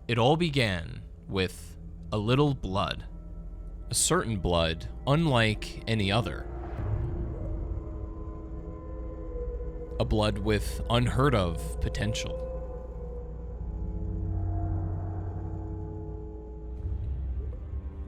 It all began with a little blood. A certain blood unlike any other. A blood with unheard of potential.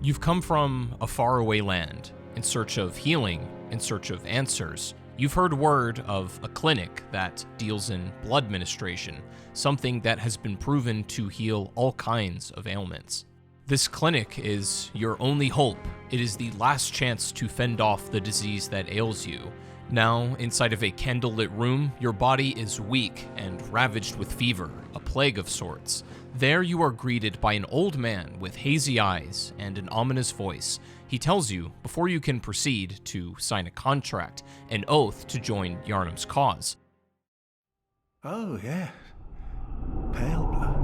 You've come from a faraway land, in search of healing, in search of answers. You've heard word of a clinic that deals in blood ministration, something that has been proven to heal all kinds of ailments. This clinic is your only hope. It is the last chance to fend off the disease that ails you. Now, inside of a candlelit room, your body is weak and ravaged with fever, a plague of sorts. There you are greeted by an old man with hazy eyes and an ominous voice. He tells you, before you can proceed, to sign a contract, an oath to join Yharnam's cause. Oh, yeah. Pale blood.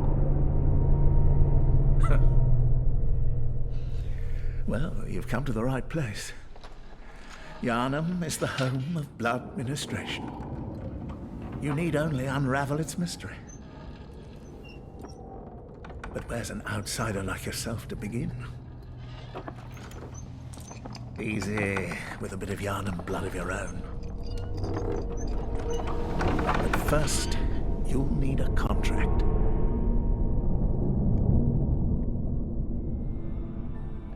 Well, you've come to the right place. Yharnam is the home of blood ministration. You need only unravel its mystery. But where's an outsider like yourself to begin? Easy, with a bit of Yharnam blood of your own. But first, you'll need a contract.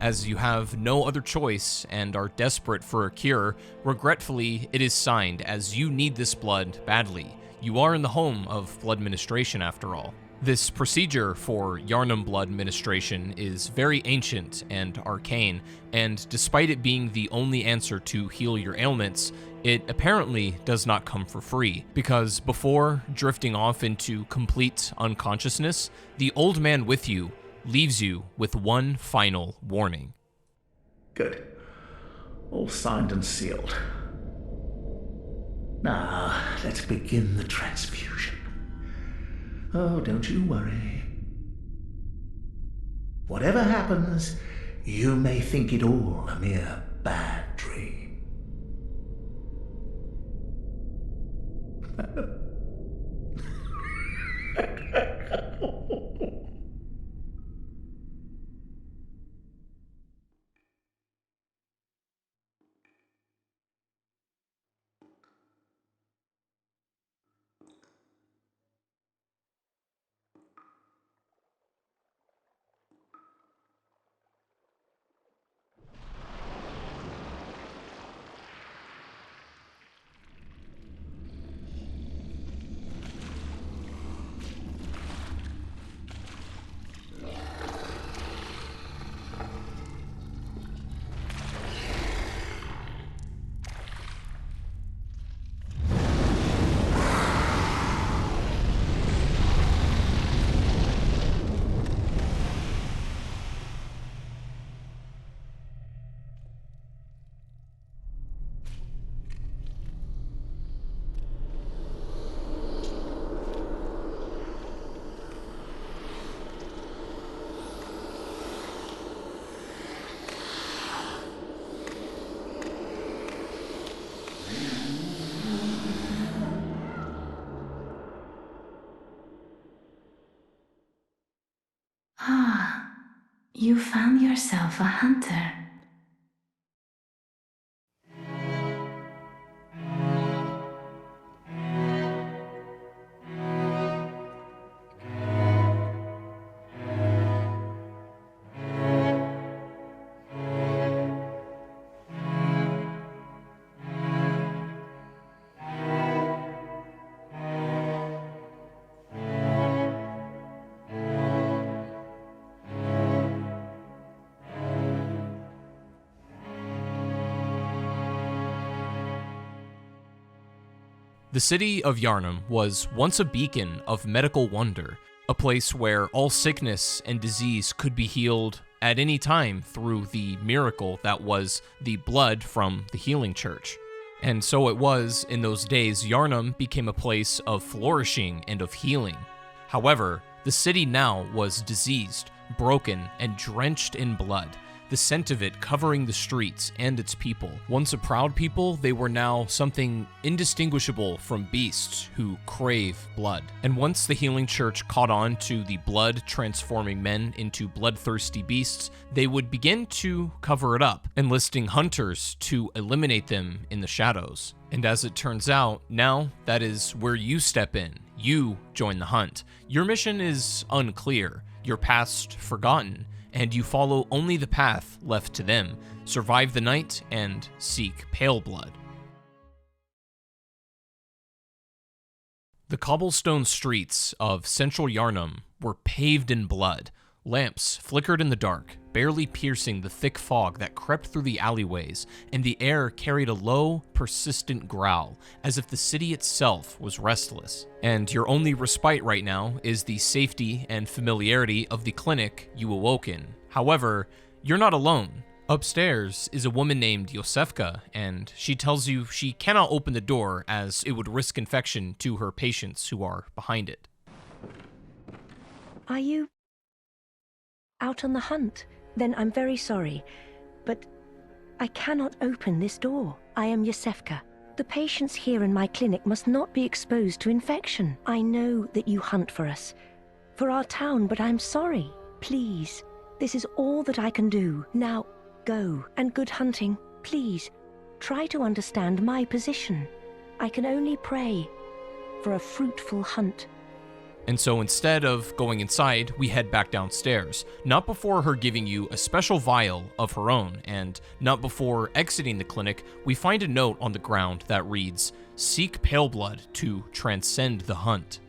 As you have no other choice and are desperate for a cure, regretfully, it is signed as you need this blood badly. You are in the home of blood ministration after all. This procedure for Yharnam blood ministration is very ancient and arcane, and despite it being the only answer to heal your ailments, it apparently does not come for free, because before drifting off into complete unconsciousness, the old man with you leaves you with one final warning. Good. All signed and sealed. Now, let's begin the transfusion. Oh, don't you worry. Whatever happens, you may think it all a mere bad dream. Ah, you found yourself a hunter. The city of Yharnam was once a beacon of medical wonder, a place where all sickness and disease could be healed at any time through the miracle that was the blood from the healing church. And so it was, in those days, Yharnam became a place of flourishing and of healing. However, the city now was diseased, broken, and drenched in blood. the scent of it covering the streets and its people. Once a proud people, they were now something indistinguishable from beasts who crave blood. And once the healing church caught on to the blood transforming men into bloodthirsty beasts, they would begin to cover it up, enlisting hunters to eliminate them in the shadows. And as it turns out, now that is where you step in. You join the hunt. Your mission is unclear, your past forgotten, and you follow only the path left to them, survive the night, and seek pale blood. The cobblestone streets of central Yharnam were paved in blood. Lamps flickered in the dark, barely piercing the thick fog that crept through the alleyways, and the air carried a low, persistent growl, as if the city itself was restless. And your only respite right now is the safety and familiarity of the clinic you awoke in. However, you're not alone. Upstairs is a woman named Yosefka, and she tells you she cannot open the door as it would risk infection to her patients who are behind it. Are you out on the hunt? Then I'm very sorry, but I cannot open this door. I am Yosefka. The patients here in my clinic must not be exposed to infection. I know that you hunt for us, for our town, but I'm sorry. Please, this is all that I can do. Now, go, and good hunting. Please, try to understand my position. I can only pray for a fruitful hunt. And so instead of going inside, we head back downstairs, not before her giving you a special vial of her own, and not before exiting the clinic, we find a note on the ground that reads, "Seek pale blood to transcend the hunt."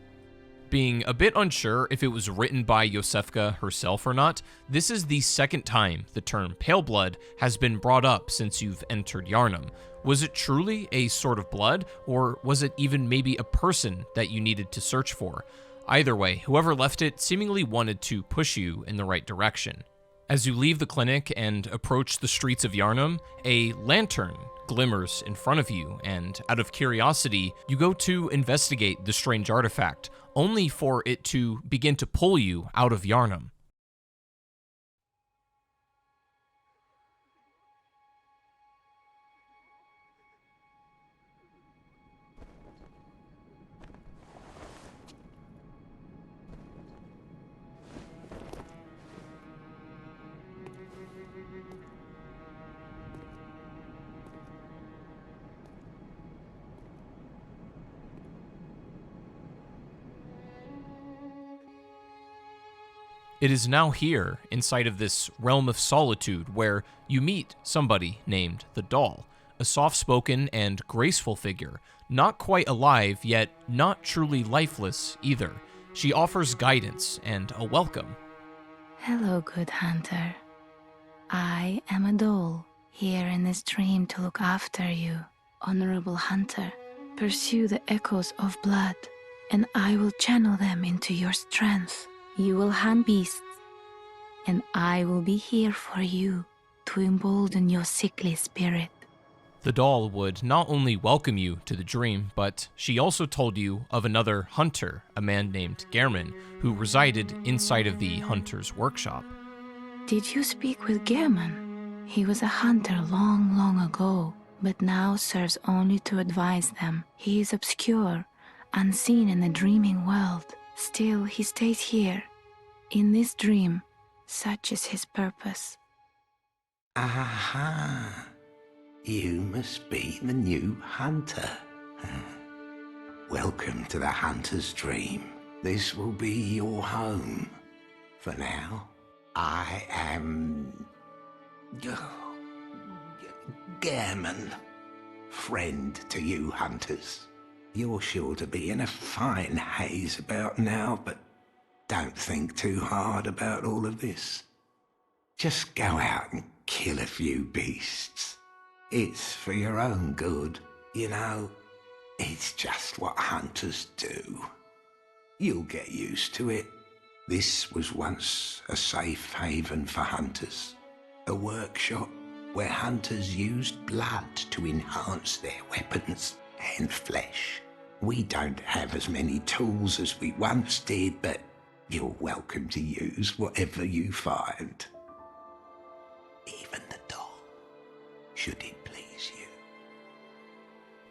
Being a bit unsure if it was written by Yosefka herself or not, this is the second time the term pale blood has been brought up since you've entered Yharnam. Was it truly a sort of blood, or was it even maybe a person that you needed to search for? Either way, whoever left it seemingly wanted to push you in the right direction. As you leave the clinic and approach the streets of Yharnam, a lantern glimmers in front of you, and out of curiosity, you go to investigate the strange artifact, only for it to begin to pull you out of Yharnam. It is now here, inside of this realm of solitude, where you meet somebody named the Doll, a soft-spoken and graceful figure, not quite alive, yet not truly lifeless either. She offers guidance and a welcome. Hello, good hunter. I am a doll, here in this dream to look after you. Honorable hunter, pursue the echoes of blood, and I will channel them into your strength. You will hunt beasts, and I will be here for you to embolden your sickly spirit. The doll would not only welcome you to the dream, but she also told you of another hunter, a man named Gehrman, who resided inside of the hunter's workshop. Did you speak with Gehrman? He was a hunter long, long ago, but now serves only to advise them. He is obscure, unseen in the dreaming world. Still, he stays here, in this dream. Such is his purpose. Aha! You must be the new hunter. Welcome to the hunter's dream. This will be your home. For now, I am... Gehrman. Friend to you hunters. You're sure to be in a fine haze about now, but don't think too hard about all of this. Just go out and kill a few beasts. It's for your own good, you know. It's just what hunters do. You'll get used to it. This was once a safe haven for hunters. A workshop where hunters used blood to enhance their weapons and flesh. We don't have as many tools as we once did, but you're welcome to use whatever you find. should it please you.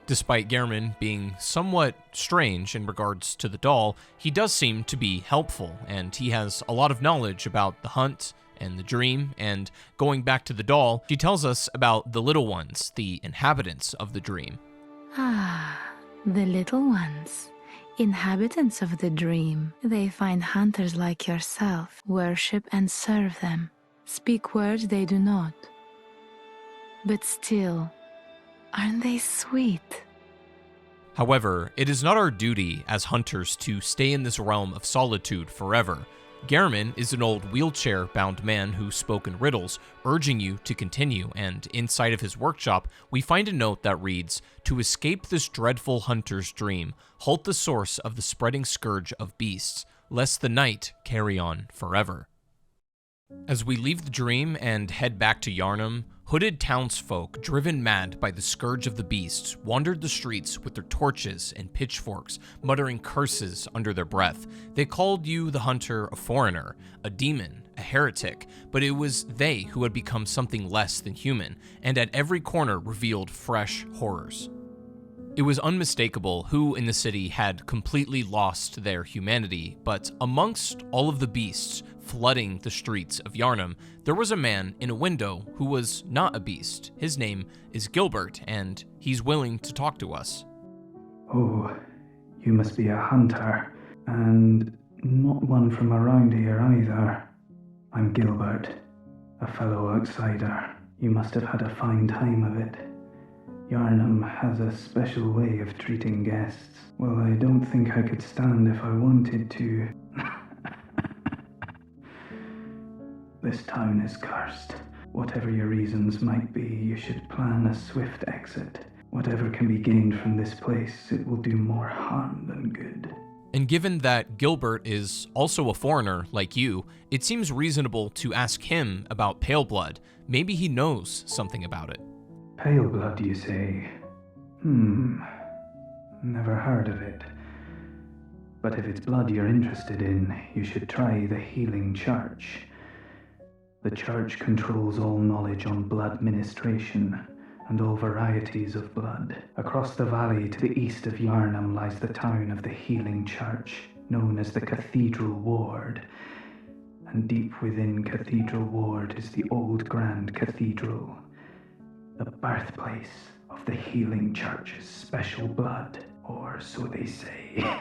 Despite Gehrman being somewhat strange in regards to the doll, he does seem to be helpful, and he has a lot of knowledge about the hunt and the dream, and going back to the doll, she tells us about the little ones, the inhabitants of the dream. Ah, the little ones. Inhabitants of the dream. They find hunters like yourself, worship and serve them. Speak words they do not. But still, aren't they sweet? However, it is not our duty as hunters to stay in this realm of solitude forever. Gehrman is an old wheelchair-bound man who spoke in riddles, urging you to continue, and inside of his workshop, we find a note that reads, "To escape this dreadful hunter's dream, halt the source of the spreading scourge of beasts, lest the night carry on forever." As we leave the dream and head back to Yharnam, hooded townsfolk, driven mad by the scourge of the beasts, wandered the streets with their torches and pitchforks, muttering curses under their breath. They called you, the hunter, a foreigner, a demon, a heretic, but it was they who had become something less than human, and at every corner revealed fresh horrors. It was unmistakable who in the city had completely lost their humanity, but amongst all of the beasts flooding the streets of Yharnam, there was a man in a window who was not a beast. His name is Gilbert, and he's willing to talk to us. Oh, you must be a hunter, and not one from around here either. I'm Gilbert, a fellow outsider. You must have had a fine time of it. Yharnam has a special way of treating guests. Well, I don't think I could stand if I wanted to. This town is cursed. Whatever your reasons might be, you should plan a swift exit. Whatever can be gained from this place, it will do more harm than good. And given that Gilbert is also a foreigner like you, it seems reasonable to ask him about pale blood. Maybe he knows something about it. Pale blood, you say? Never heard of it. But if it's blood you're interested in, you should try the Healing Church. The church controls all knowledge on blood ministration and all varieties of blood. Across the valley to the east of Yharnam lies the town of the Healing Church, known as the Cathedral Ward. And deep within Cathedral Ward is the old Grand Cathedral, the birthplace of the Healing Church's special blood, or so they say.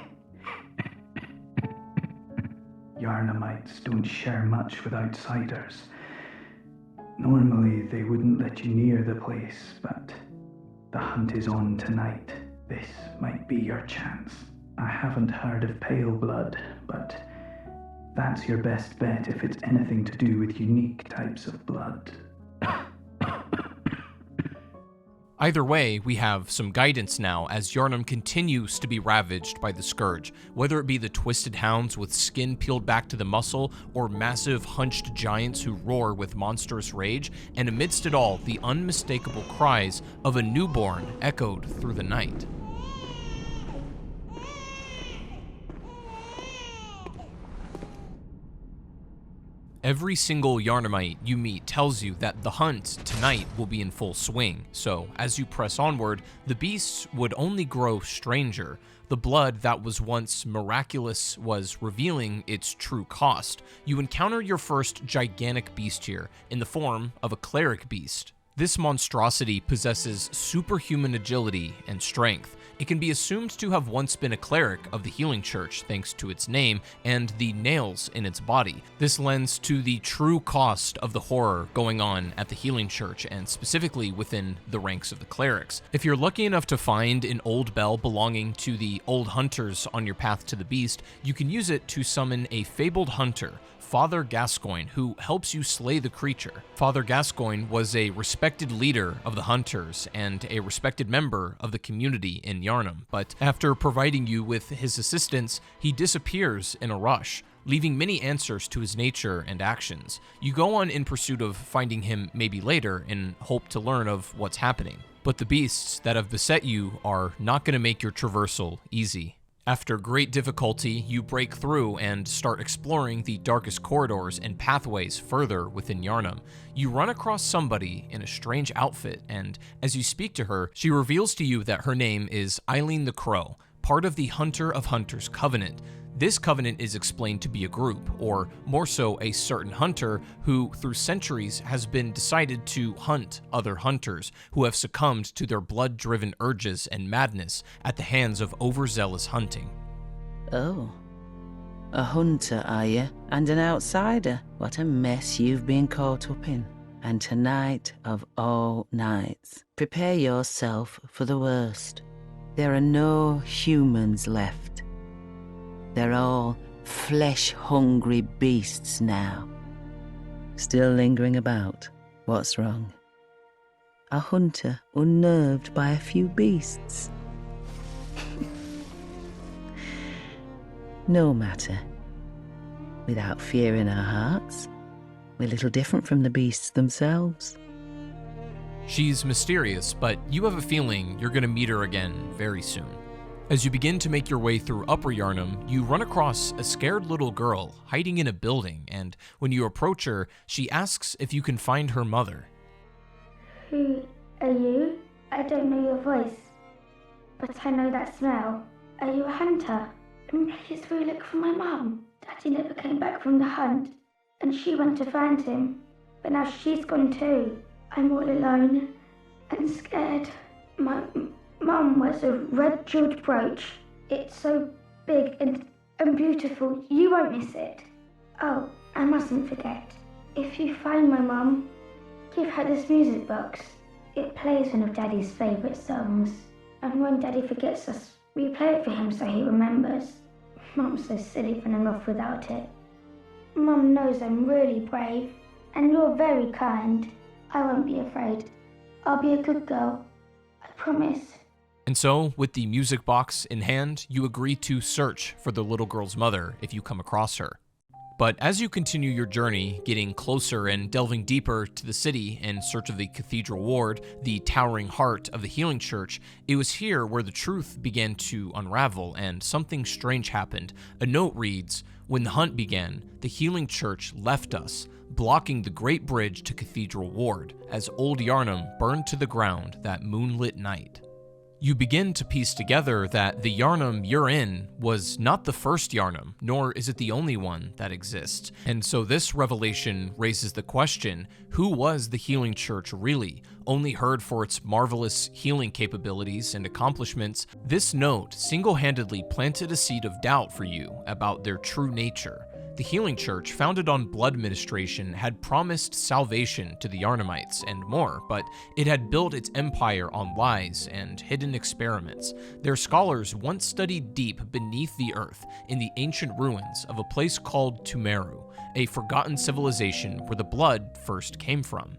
Yharnamites don't share much with outsiders. Normally, they wouldn't let you near the place, but the hunt is on tonight. This might be your chance. I haven't heard of pale blood, but that's your best bet if it's anything to do with unique types of blood. Either way, we have some guidance now as Yharnam continues to be ravaged by the scourge, whether it be the twisted hounds with skin peeled back to the muscle, or massive hunched giants who roar with monstrous rage, and amidst it all, the unmistakable cries of a newborn echoed through the night. Every single Yharnamite you meet tells you that the hunt tonight will be in full swing, so as you press onward, the beasts would only grow stranger. The blood that was once miraculous was revealing its true cost. You encounter your first gigantic beast here, in the form of a cleric beast. This monstrosity possesses superhuman agility and strength. It can be assumed to have once been a cleric of the Healing Church thanks to its name and the nails in its body. This lends to the true cost of the horror going on at the Healing Church and specifically within the ranks of the clerics. If you're lucky enough to find an old bell belonging to the old hunters on your path to the beast, you can use it to summon a fabled hunter, Father Gascoigne, who helps you slay the creature. Father Gascoigne was a respected leader of the hunters and a respected member of the community in Yharnam, but after providing you with his assistance, he disappears in a rush, leaving many answers to his nature and actions. You go on in pursuit of finding him maybe later in hope to learn of what's happening. But the beasts that have beset you are not going to make your traversal easy. After great difficulty, you break through and start exploring the darkest corridors and pathways further within Yharnam. You run across somebody in a strange outfit, and as you speak to her, she reveals to you that her name is Eileen the Crow, part of the Hunter of Hunters Covenant. This covenant is explained to be a group, or more so a certain hunter who, through centuries, has been decided to hunt other hunters who have succumbed to their blood-driven urges and madness at the hands of overzealous hunting. Oh, a hunter, are you? And an outsider? What a mess you've been caught up in. And tonight of all nights, prepare yourself for the worst. There are no humans left. They're all flesh-hungry beasts now. Still lingering about. What's wrong? A hunter unnerved by a few beasts. No matter. Without fear in our hearts, we're little different from the beasts themselves. She's mysterious, but you have a feeling you're going to meet her again very soon. As you begin to make your way through Upper Yharnam, you run across a scared little girl hiding in a building, and when you approach her, she asks if you can find her mother. Who are you? I don't know your voice, but I know that smell. Are you a hunter? And please will you look for my mum? Daddy never came back from the hunt, and she went to find him, but now she's gone too. I'm all alone and scared. My Mum wears a red jeweled brooch. It's so big and beautiful, you won't miss it. Oh, I mustn't forget. If you find my mum, give her this music box. It plays one of Daddy's favourite songs. And when Daddy forgets us, we play it for him so he remembers. Mum's so silly running off without it. Mum knows I'm really brave, and you're very kind. I won't be afraid. I'll be a good girl. I promise. And so, with the music box in hand, you agree to search for the little girl's mother if you come across her. But as you continue your journey, getting closer and delving deeper to the city in search of the Cathedral Ward, the towering heart of the Healing Church, it was here where the truth began to unravel and something strange happened. A note reads, "When the hunt began, the Healing Church left us, blocking the Great Bridge to Cathedral Ward, as Old Yharnam burned to the ground that moonlit night." You begin to piece together that the Yharnam you're in was not the first Yharnam, nor is it the only one that exists. And so this revelation raises the question, who was the Healing Church really? Only heard for its marvelous healing capabilities and accomplishments, this note single-handedly planted a seed of doubt for you about their true nature. The Healing Church, founded on blood ministration, had promised salvation to the Yharnamites and more, but it had built its empire on lies and hidden experiments. Their scholars once studied deep beneath the earth in the ancient ruins of a place called Tumeru, a forgotten civilization where the blood first came from.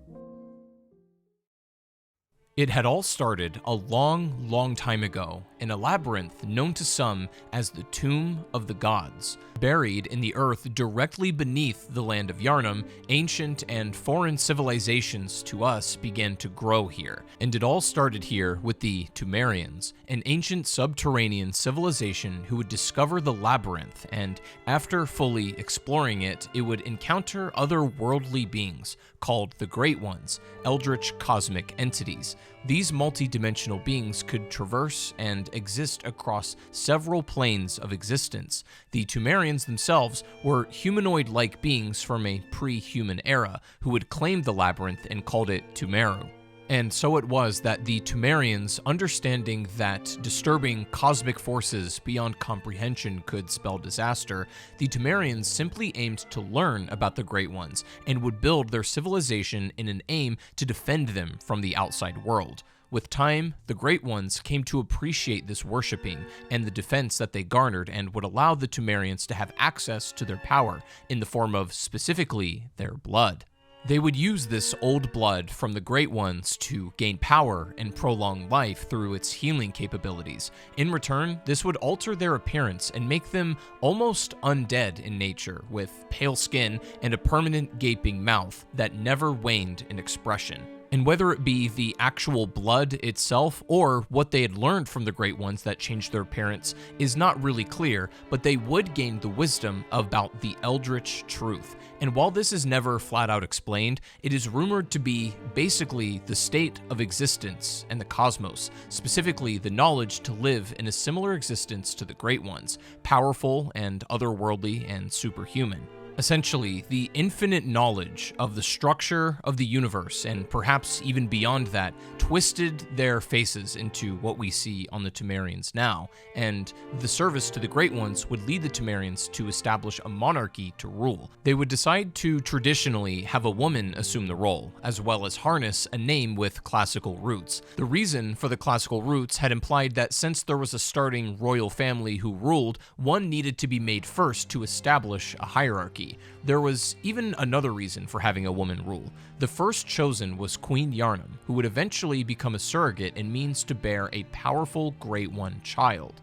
It had all started a long, long time ago in a labyrinth known to some as the Tomb of the Gods. Buried in the earth directly beneath the land of Yharnam, ancient and foreign civilizations to us began to grow here. And it all started here with the Tumerians, an ancient subterranean civilization who would discover the labyrinth, and after fully exploring it, it would encounter otherworldly beings called the Great Ones, eldritch cosmic entities. These multi-dimensional beings could traverse and exist across several planes of existence. The Tumerians themselves were humanoid-like beings from a pre-human era who would claim the labyrinth and called it Tumeru. And so it was that the Tumerians, understanding that disturbing cosmic forces beyond comprehension could spell disaster, the Tumerians simply aimed to learn about the Great Ones and would build their civilization in an aim to defend them from the outside world. With time, the Great Ones came to appreciate this worshipping and the defense that they garnered and would allow the Tumerians to have access to their power in the form of, specifically, their blood. They would use this old blood from the Great Ones to gain power and prolong life through its healing capabilities. In return, this would alter their appearance and make them almost undead in nature, with pale skin and a permanent gaping mouth that never waned in expression. And whether it be the actual blood itself or what they had learned from the Great Ones that changed their appearance is not really clear, but they would gain the wisdom about the Eldritch truth. And while this is never flat out explained, it is rumored to be basically the state of existence and the cosmos, specifically the knowledge to live in a similar existence to the Great Ones, powerful and otherworldly and superhuman. Essentially, the infinite knowledge of the structure of the universe, and perhaps even beyond that, twisted their faces into what we see on the Temerians now, and the service to the Great Ones would lead the Temerians to establish a monarchy to rule. They would decide to traditionally have a woman assume the role, as well as harness a name with classical roots. The reason for the classical roots had implied that since there was a starting royal family who ruled, one needed to be made first to establish a hierarchy. There was even another reason for having a woman rule. The first chosen was Queen Yarnum, who would eventually become a surrogate and means to bear a powerful Great One child.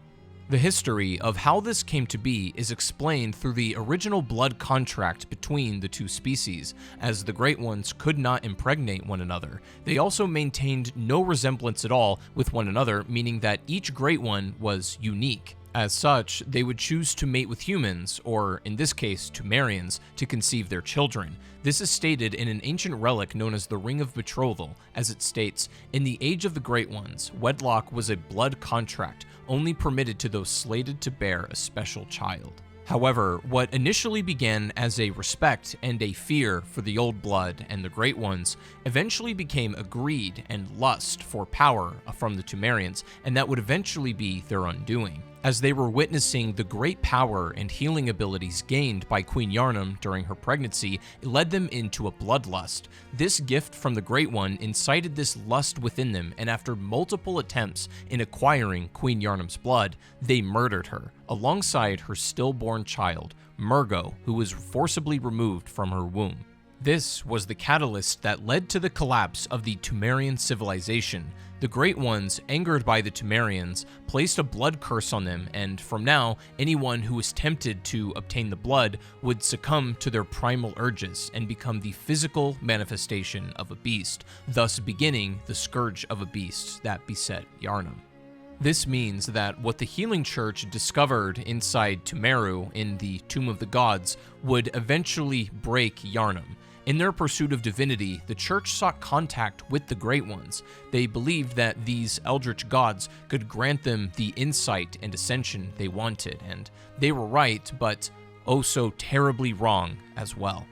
The history of how this came to be is explained through the original blood contract between the two species, as the Great Ones could not impregnate one another. They also maintained no resemblance at all with one another, meaning that each Great One was unique. As such, they would choose to mate with humans, or in this case, Temerians, to conceive their children. This is stated in an ancient relic known as the Ring of Betrothal, as it states, "In the age of the Great Ones, wedlock was a blood contract, only permitted to those slated to bear a special child." However, what initially began as a respect and a fear for the old blood and the Great Ones eventually became a greed and lust for power from the Temerians, and that would eventually be their undoing. As they were witnessing the great power and healing abilities gained by Queen Yarnum during her pregnancy, it led them into a bloodlust. This gift from the Great One incited this lust within them, and after multiple attempts in acquiring Queen Yarnum's blood, they murdered her, alongside her stillborn child, Murgo, who was forcibly removed from her womb. This was the catalyst that led to the collapse of the Temerian civilization. The Great Ones, angered by the Temerians, placed a blood curse on them, and from now, anyone who was tempted to obtain the blood would succumb to their primal urges and become the physical manifestation of a beast, thus beginning the scourge of a beast that beset Yarnum. This means that what the Healing Church discovered inside Temeru in the Tomb of the Gods would eventually break Yarnum. In their pursuit of divinity, the Church sought contact with the Great Ones. They believed that these eldritch gods could grant them the insight and ascension they wanted, and they were right, but oh so terribly wrong as well.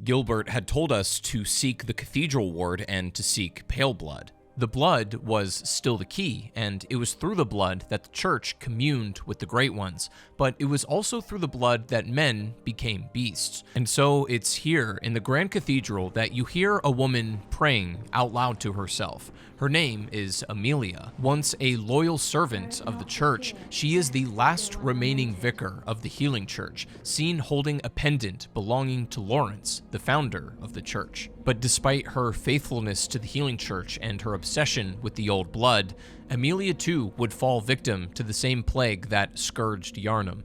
Gilbert had told us to seek the cathedral ward and to seek pale blood. The blood was still the key, and it was through the blood that the church communed with the Great Ones, but it was also through the blood that men became beasts. And so it's here in the Grand Cathedral that you hear a woman praying out loud to herself. Her name is Amelia. Once a loyal servant of the church, she is the last remaining vicar of the Healing Church, seen holding a pendant belonging to Lawrence, the founder of the church. But despite her faithfulness to the Healing Church and her obsession with the old blood, Amelia too would fall victim to the same plague that scourged Yarnum.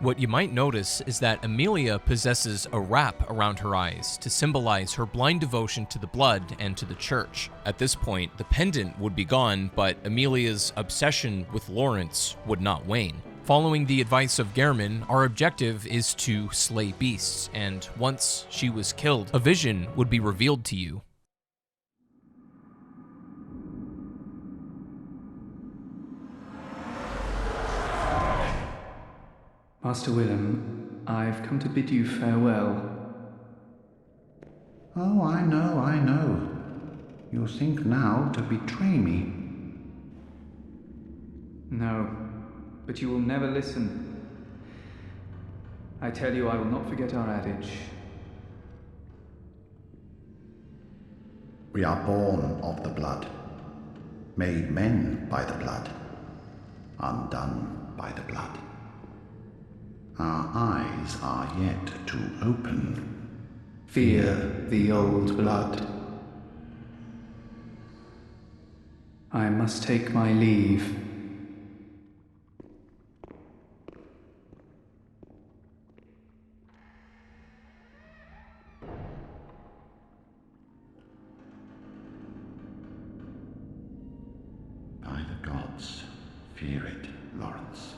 What you might notice is that Amelia possesses a wrap around her eyes to symbolize her blind devotion to the blood and to the church. At this point, the pendant would be gone, but Amelia's obsession with Lawrence would not wane. Following the advice of Gehrman, our objective is to slay beasts, and once she was killed, a vision would be revealed to you. Master Willem, I've come to bid you farewell. Oh, I know. You think now to betray me. No, but you will never listen. I tell you, I will not forget our adage. We are born of the blood, made men by the blood, undone by the blood. Our eyes are yet to open. Fear the old blood. I must take my leave. By the gods, fear it, Lawrence.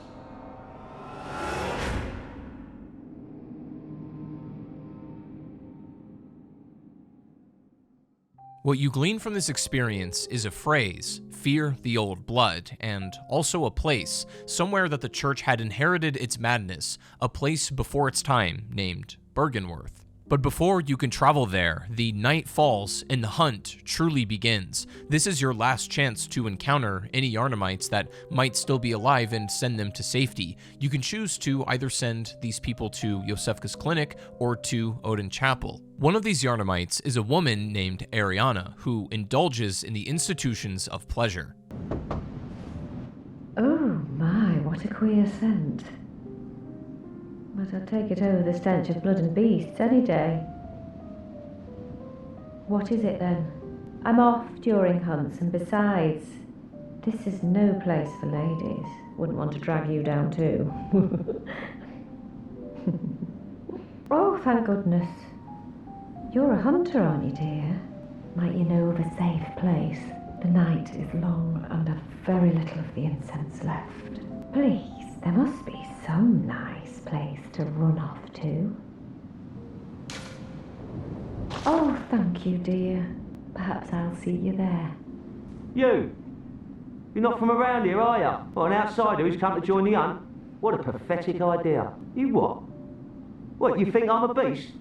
What you glean from this experience is a phrase, fear the old blood, and also a place, somewhere that the church had inherited its madness, a place before its time named Byrgenwerth. But before you can travel there, the night falls and the hunt truly begins. This is your last chance to encounter any Yharnamites that might still be alive and send them to safety. You can choose to either send these people to Yosefka's clinic or to Odin Chapel. One of these Yharnamites is a woman named Ariana, who indulges in the institutions of pleasure. Oh my, what a queer scent. But I'd take it over the stench of blood and beasts any day. What is it then? I'm off during hunts, and besides, this is no place for ladies. Wouldn't want to drag you down too. Oh, thank goodness. You're a hunter, aren't you, dear? Might you know of a safe place? The night is long and I've very little of the incense left. Please, there must be some nice place to run off to. Oh, thank you, dear. Perhaps I'll see you there. You! You're not from around here, are you? Or an outsider who's come to join the hunt? What a pathetic idea. You what? What, you think I'm a beast?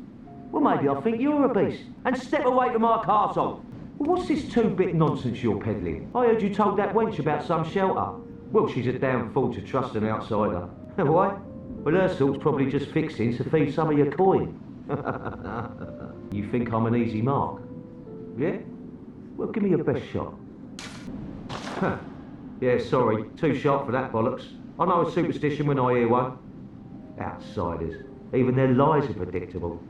Well, maybe I think you're a beast. And step away from my castle. Well, what's this two-bit nonsense you're peddling? I heard you told that wench about some shelter. Well, she's a damn fool to trust an outsider. Why? Well, her sort's probably just fixing to feed some of your coin. You think I'm an easy mark? Yeah? Well, give me your best shot. Yeah, sorry, too sharp for that bollocks. I know a superstition when I hear one. Outsiders. Even their lies are predictable.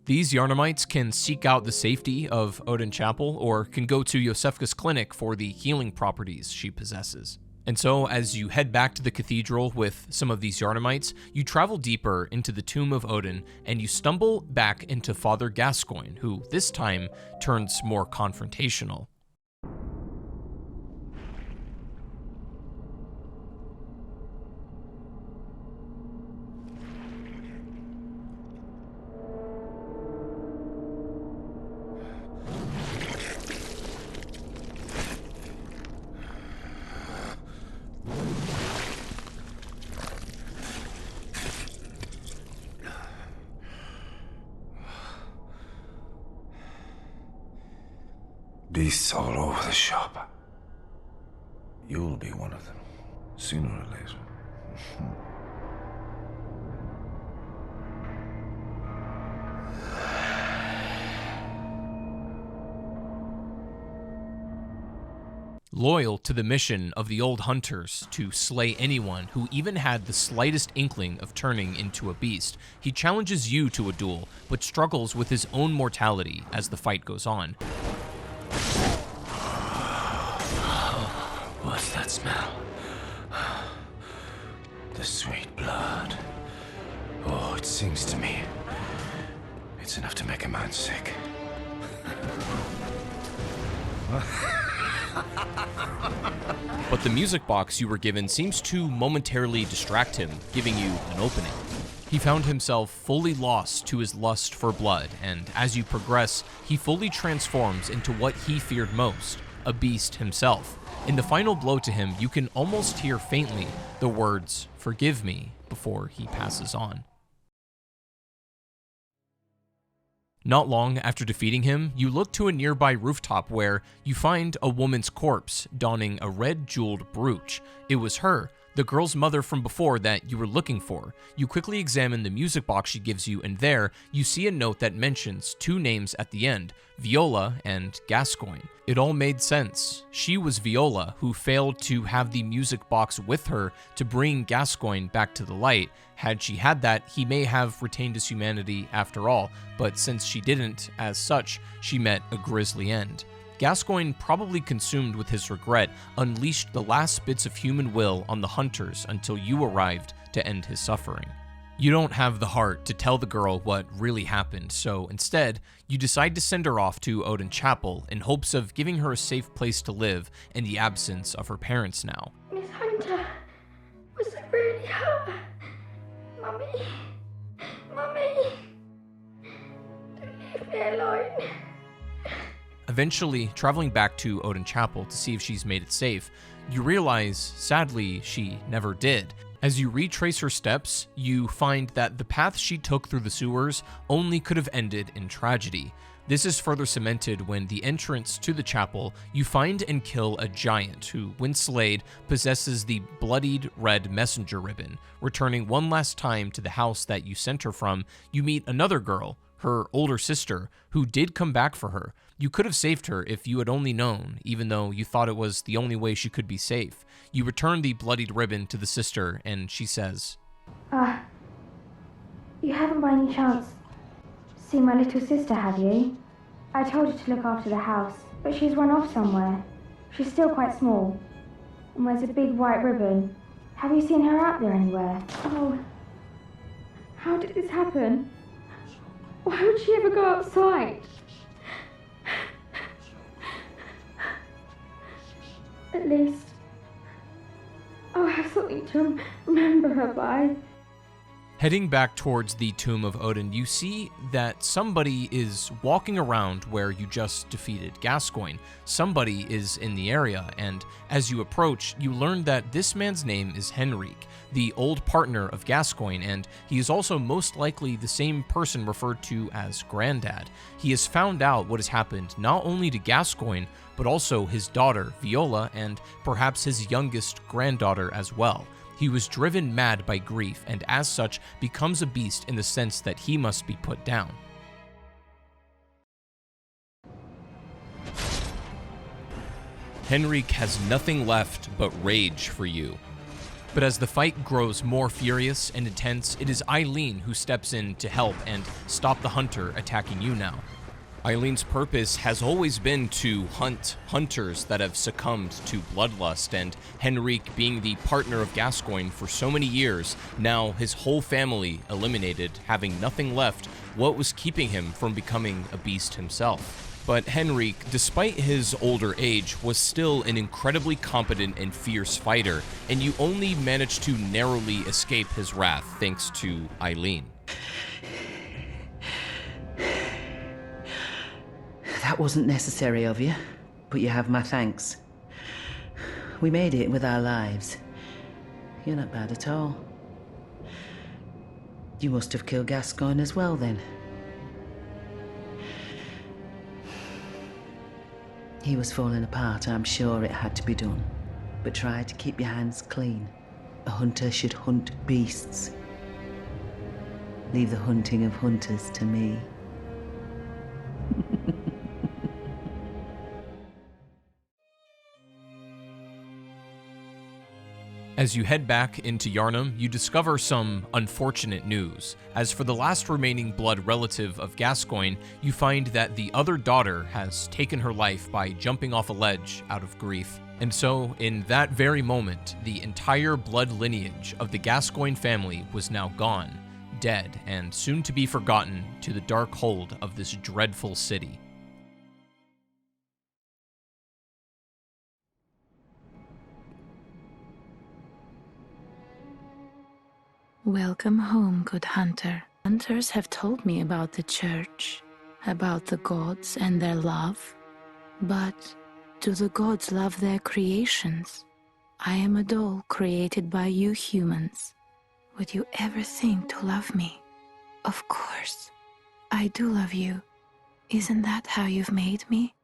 These Yharnamites can seek out the safety of Odin Chapel or can go to Yosefka's clinic for the healing properties she possesses. And so, as you head back to the cathedral with some of these Yharnamites, you travel deeper into the tomb of Odin, and you stumble back into Father Gascoigne, who this time turns more confrontational. Beasts all over the shop. You'll be one of them, sooner or later. Loyal to the mission of the old hunters to slay anyone who even had the slightest inkling of turning into a beast, he challenges you to a duel, but struggles with his own mortality as the fight goes on. What's that smell? The sweet blood. it sings to me. It's enough to make a man sick. But the music box you were given seems to momentarily distract him, giving you an opening. He found himself fully lost to his lust for blood, and as you progress, he fully transforms into what he feared most, a beast himself. In the final blow to him, you can almost hear faintly the words, "Forgive me," before he passes on. Not long after defeating him, you look to a nearby rooftop where you find a woman's corpse donning a red jeweled brooch. It was her, the girl's mother from before that you were looking for. You quickly examine the music box she gives you, and there you see a note that mentions two names at the end, Viola and Gascoigne. It all made sense. She was Viola, who failed to have the music box with her to bring Gascoigne back to the light. Had she had that, he may have retained his humanity after all, but since she didn't, as such, she met a grisly end. Gascoigne, probably consumed with his regret, unleashed the last bits of human will on the hunters until you arrived to end his suffering. You don't have the heart to tell the girl what really happened, so instead, you decide to send her off to Odin Chapel in hopes of giving her a safe place to live in the absence of her parents now. Miss Hunter, was it really her? Mummy, Mummy, don't leave me alone. Eventually, traveling back to Odin Chapel to see if she's made it safe, you realize, sadly, she never did. As you retrace her steps, you find that the path she took through the sewers only could have ended in tragedy. This is further cemented when the entrance to the chapel, you find and kill a giant who, when slayed, possesses the bloodied red messenger ribbon. Returning one last time to the house that you sent her from, you meet another girl, her older sister, who did come back for her. You could have saved her if you had only known, even though you thought it was the only way she could be safe. You return the bloodied ribbon to the sister, and she says, You haven't by any chance seen my little sister, have you? I told her to look after the house, but she's run off somewhere. She's still quite small, and wears a big white ribbon. Have you seen her out there anywhere? Oh, how did this happen? Why would she ever go outside? At least I'll have something to remember her by. Heading back towards the tomb of Odin, you see that somebody is walking around where you just defeated Gascoigne. Somebody is in the area, and as you approach, you learn that this man's name is Henrique, the old partner of Gascoigne, and he is also most likely the same person referred to as Grandad. He has found out what has happened not only to Gascoigne, but also his daughter, Viola, and perhaps his youngest granddaughter as well. He was driven mad by grief, and as such, becomes a beast in the sense that he must be put down. Henrique has nothing left but rage for you. But as the fight grows more furious and intense, it is Eileen who steps in to help and stop the hunter attacking you now. Eileen's purpose has always been to hunt hunters that have succumbed to bloodlust, and Henrique, being the partner of Gascoigne for so many years, now his whole family eliminated, having nothing left, what was keeping him from becoming a beast himself. But Henrique, despite his older age, was still an incredibly competent and fierce fighter, and you only managed to narrowly escape his wrath thanks to Eileen. That wasn't necessary of you, but you have my thanks. We made it with our lives. You're not bad at all. You must have killed Gascoigne as well, then. He was falling apart, I'm sure it had to be done. But try to keep your hands clean. A hunter should hunt beasts. Leave the hunting of hunters to me. As you head back into Yharnam, you discover some unfortunate news. As for the last remaining blood relative of Gascoigne, you find that the other daughter has taken her life by jumping off a ledge out of grief. And so, in that very moment, the entire blood lineage of the Gascoigne family was now gone. dead and soon to be forgotten to the dark hold of this dreadful city. Welcome home, good hunter. Hunters have told me about the church, about the gods and their love. But do the gods love their creations? I am a doll created by you humans. Would you ever think to love me? Of course. I do love you. Isn't that how you've made me?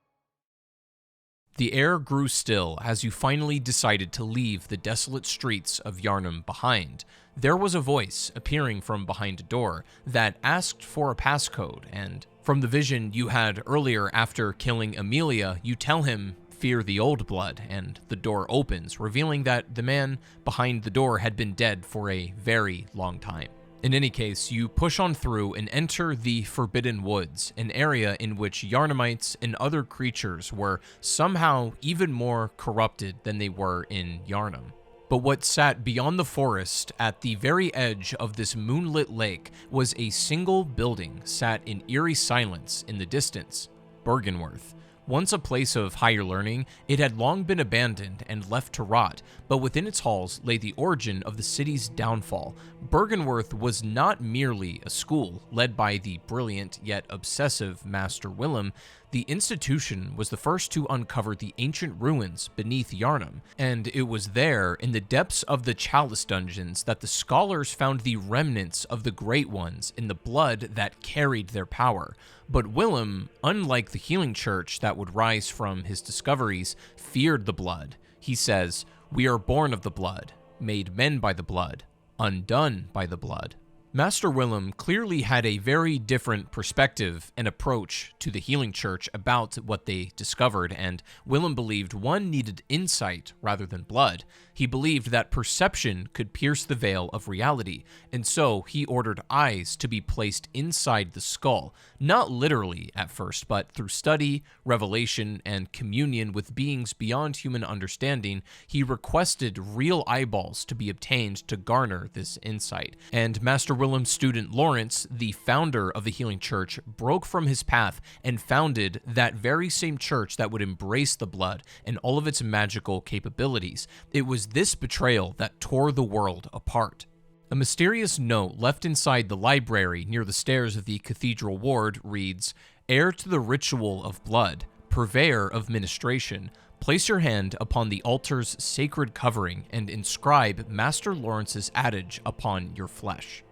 The air grew still as you finally decided to leave the desolate streets of Yharnam behind. There was a voice appearing from behind a door that asked for a passcode, and from the vision you had earlier after killing Amelia, you tell him, "Fear the old blood," and the door opens, revealing that the man behind the door had been dead for a very long time. In any case, you push on through and enter the Forbidden Woods, an area in which Yharnamites and other creatures were somehow even more corrupted than they were in Yharnam. But what sat beyond the forest at the very edge of this moonlit lake was a single building sat in eerie silence in the distance, Byrgenwerth. Once a place of higher learning, it had long been abandoned and left to rot, but within its halls lay the origin of the city's downfall. Byrgenwerth was not merely a school led by the brilliant yet obsessive Master Willem. The institution was the first to uncover the ancient ruins beneath Yharnam, and it was there, in the depths of the Chalice dungeons, that the scholars found the remnants of the Great Ones in the blood that carried their power. But Willem, unlike the healing church that would rise from his discoveries, feared the blood. He says, "We are born of the blood, made men by the blood, undone by the blood." Master Willem clearly had a very different perspective and approach to the healing church about what they discovered, and Willem believed one needed insight rather than blood. He believed that perception could pierce the veil of reality, and so he ordered eyes to be placed inside the skull, not literally at first, but through study, revelation, and communion with beings beyond human understanding. He requested real eyeballs to be obtained to garner this insight, and Master Willem's student Lawrence, the founder of the healing church, broke from his path and founded that very same church that would embrace the blood and all of its magical capabilities. It was this betrayal that tore the world apart. A mysterious note left inside the library near the stairs of the cathedral ward reads, "Heir to the ritual of blood, purveyor of ministration, place your hand upon the altar's sacred covering and inscribe Master Lawrence's adage upon your flesh."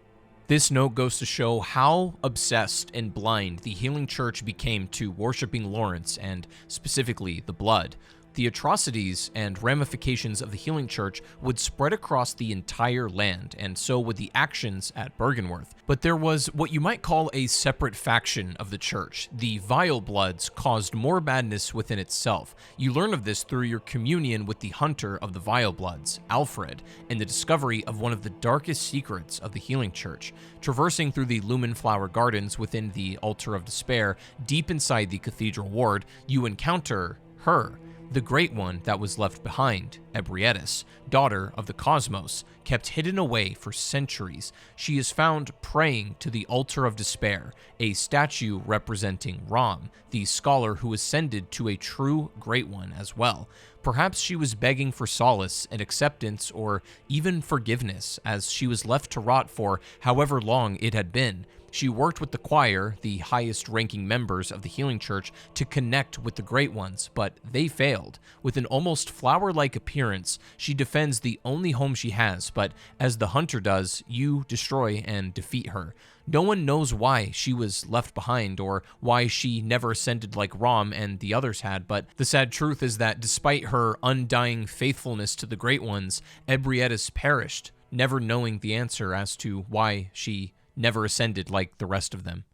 This note goes to show how obsessed and blind the healing church became to worshiping Lawrence and specifically the blood. The atrocities and ramifications of the healing church would spread across the entire land, and so would the actions at Byrgenwerth. But there was what you might call a separate faction of the church. The Vile Bloods caused more madness within itself. You learn of this through your communion with the hunter of the Vile Bloods, Alfred, and the discovery of one of the darkest secrets of the healing church. Traversing through the Lumen Flower Gardens within the Altar of Despair, deep inside the cathedral ward, you encounter her, the Great One that was left behind, Ebrietis, daughter of the Cosmos, kept hidden away for centuries. She is found praying to the Altar of Despair, a statue representing Rom, the scholar who ascended to a true Great One as well. Perhaps she was begging for solace and acceptance or even forgiveness, as she was left to rot for however long it had been. She worked with the choir, the highest-ranking members of the healing church, to connect with the Great Ones, but they failed. With an almost flower-like appearance, she defends the only home she has, but as the hunter does, you destroy and defeat her. No one knows why she was left behind or why she never ascended like Rom and the others had, but the sad truth is that despite her undying faithfulness to the Great Ones, Ebrietis perished, never knowing the answer as to why she never ascended like the rest of them.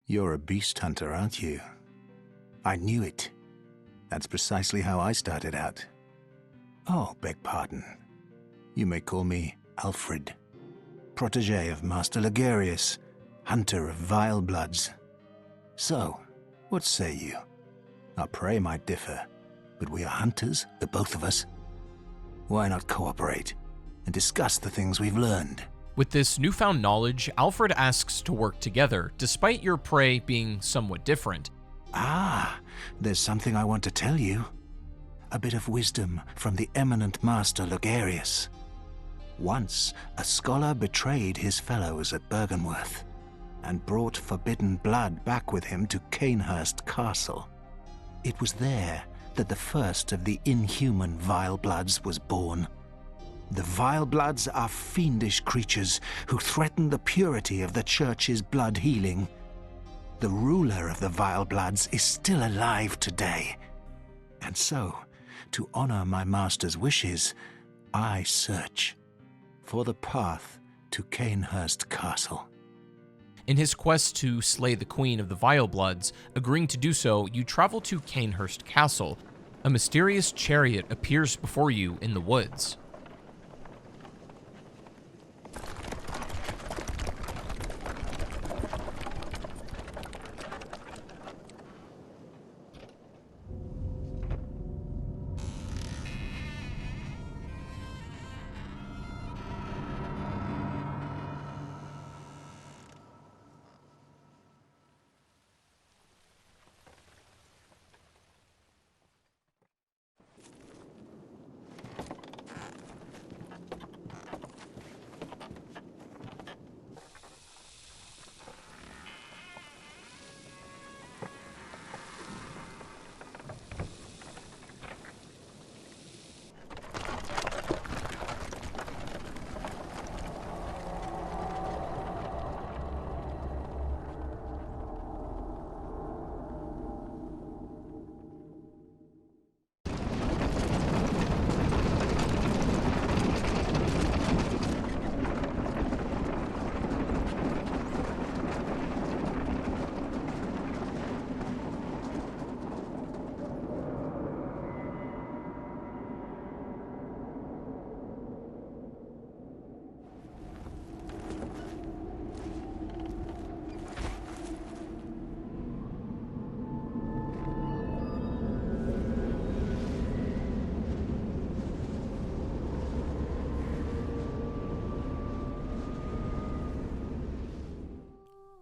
You're a beast hunter, aren't you? I knew it. That's precisely how I started out. Oh, beg pardon. You may call me Alfred, protege of Master Ligarius, hunter of vile bloods. So, what say you? Our prey might differ, but we are hunters, the both of us. Why not cooperate and discuss the things we've learned? With this newfound knowledge, Alfred asks to work together, despite your prey being somewhat different. Ah, there's something I want to tell you. A bit of wisdom from the eminent master Logarius. Once, a scholar betrayed his fellows at Bergenworth and brought forbidden blood back with him to Canehurst Castle. It was there that the first of the inhuman Vile Bloods was born. The Vile Bloods are fiendish creatures who threaten the purity of the Church's blood healing. The ruler of the Vile Bloods is still alive today. And so, to honor my master's wishes, I search for the path to Canehurst Castle. In his quest to slay the Queen of the Vile Bloods, agreeing to do so, you travel to Canehurst Castle. A mysterious chariot appears before you in the woods.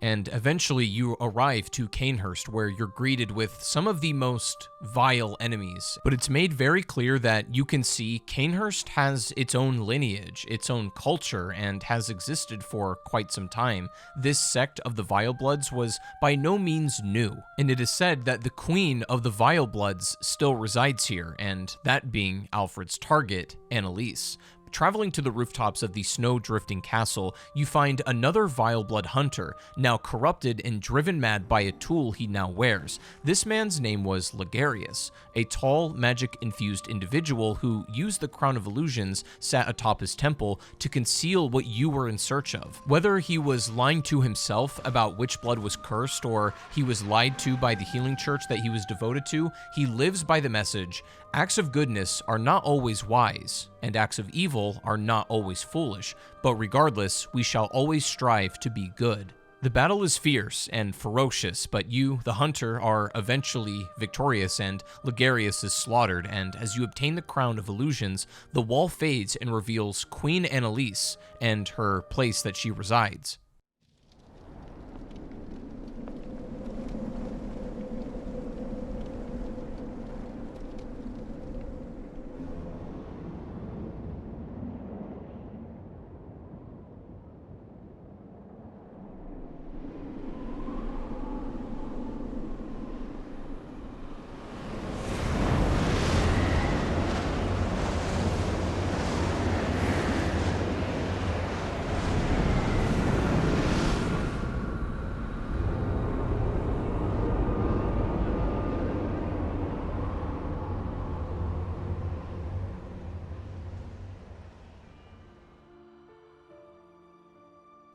And eventually you arrive to Canehurst, where you're greeted with some of the most vile enemies. But it's made very clear that you can see Canehurst has its own lineage, its own culture, and has existed for quite some time. This sect of the Vile Bloods was by no means new, and it is said that the Queen of the Vile Bloods still resides here, and that being Alfred's target, Annalise. Traveling to the rooftops of the snow-drifting castle, you find another Vile Blood hunter, now corrupted and driven mad by a tool he now wears. This man's name was Logarius, a tall, magic-infused individual who used the Crown of Illusions sat atop his temple to conceal what you were in search of. Whether he was lying to himself about which blood was cursed, or he was lied to by the healing church that he was devoted to, he lives by the message, acts of goodness are not always wise, and acts of evil are not always foolish, but regardless, we shall always strive to be good. The battle is fierce and ferocious, but you, the hunter, are eventually victorious, and Logarius is slaughtered, and as you obtain the Crown of Illusions, the wall fades and reveals Queen Annalise and her place that she resides.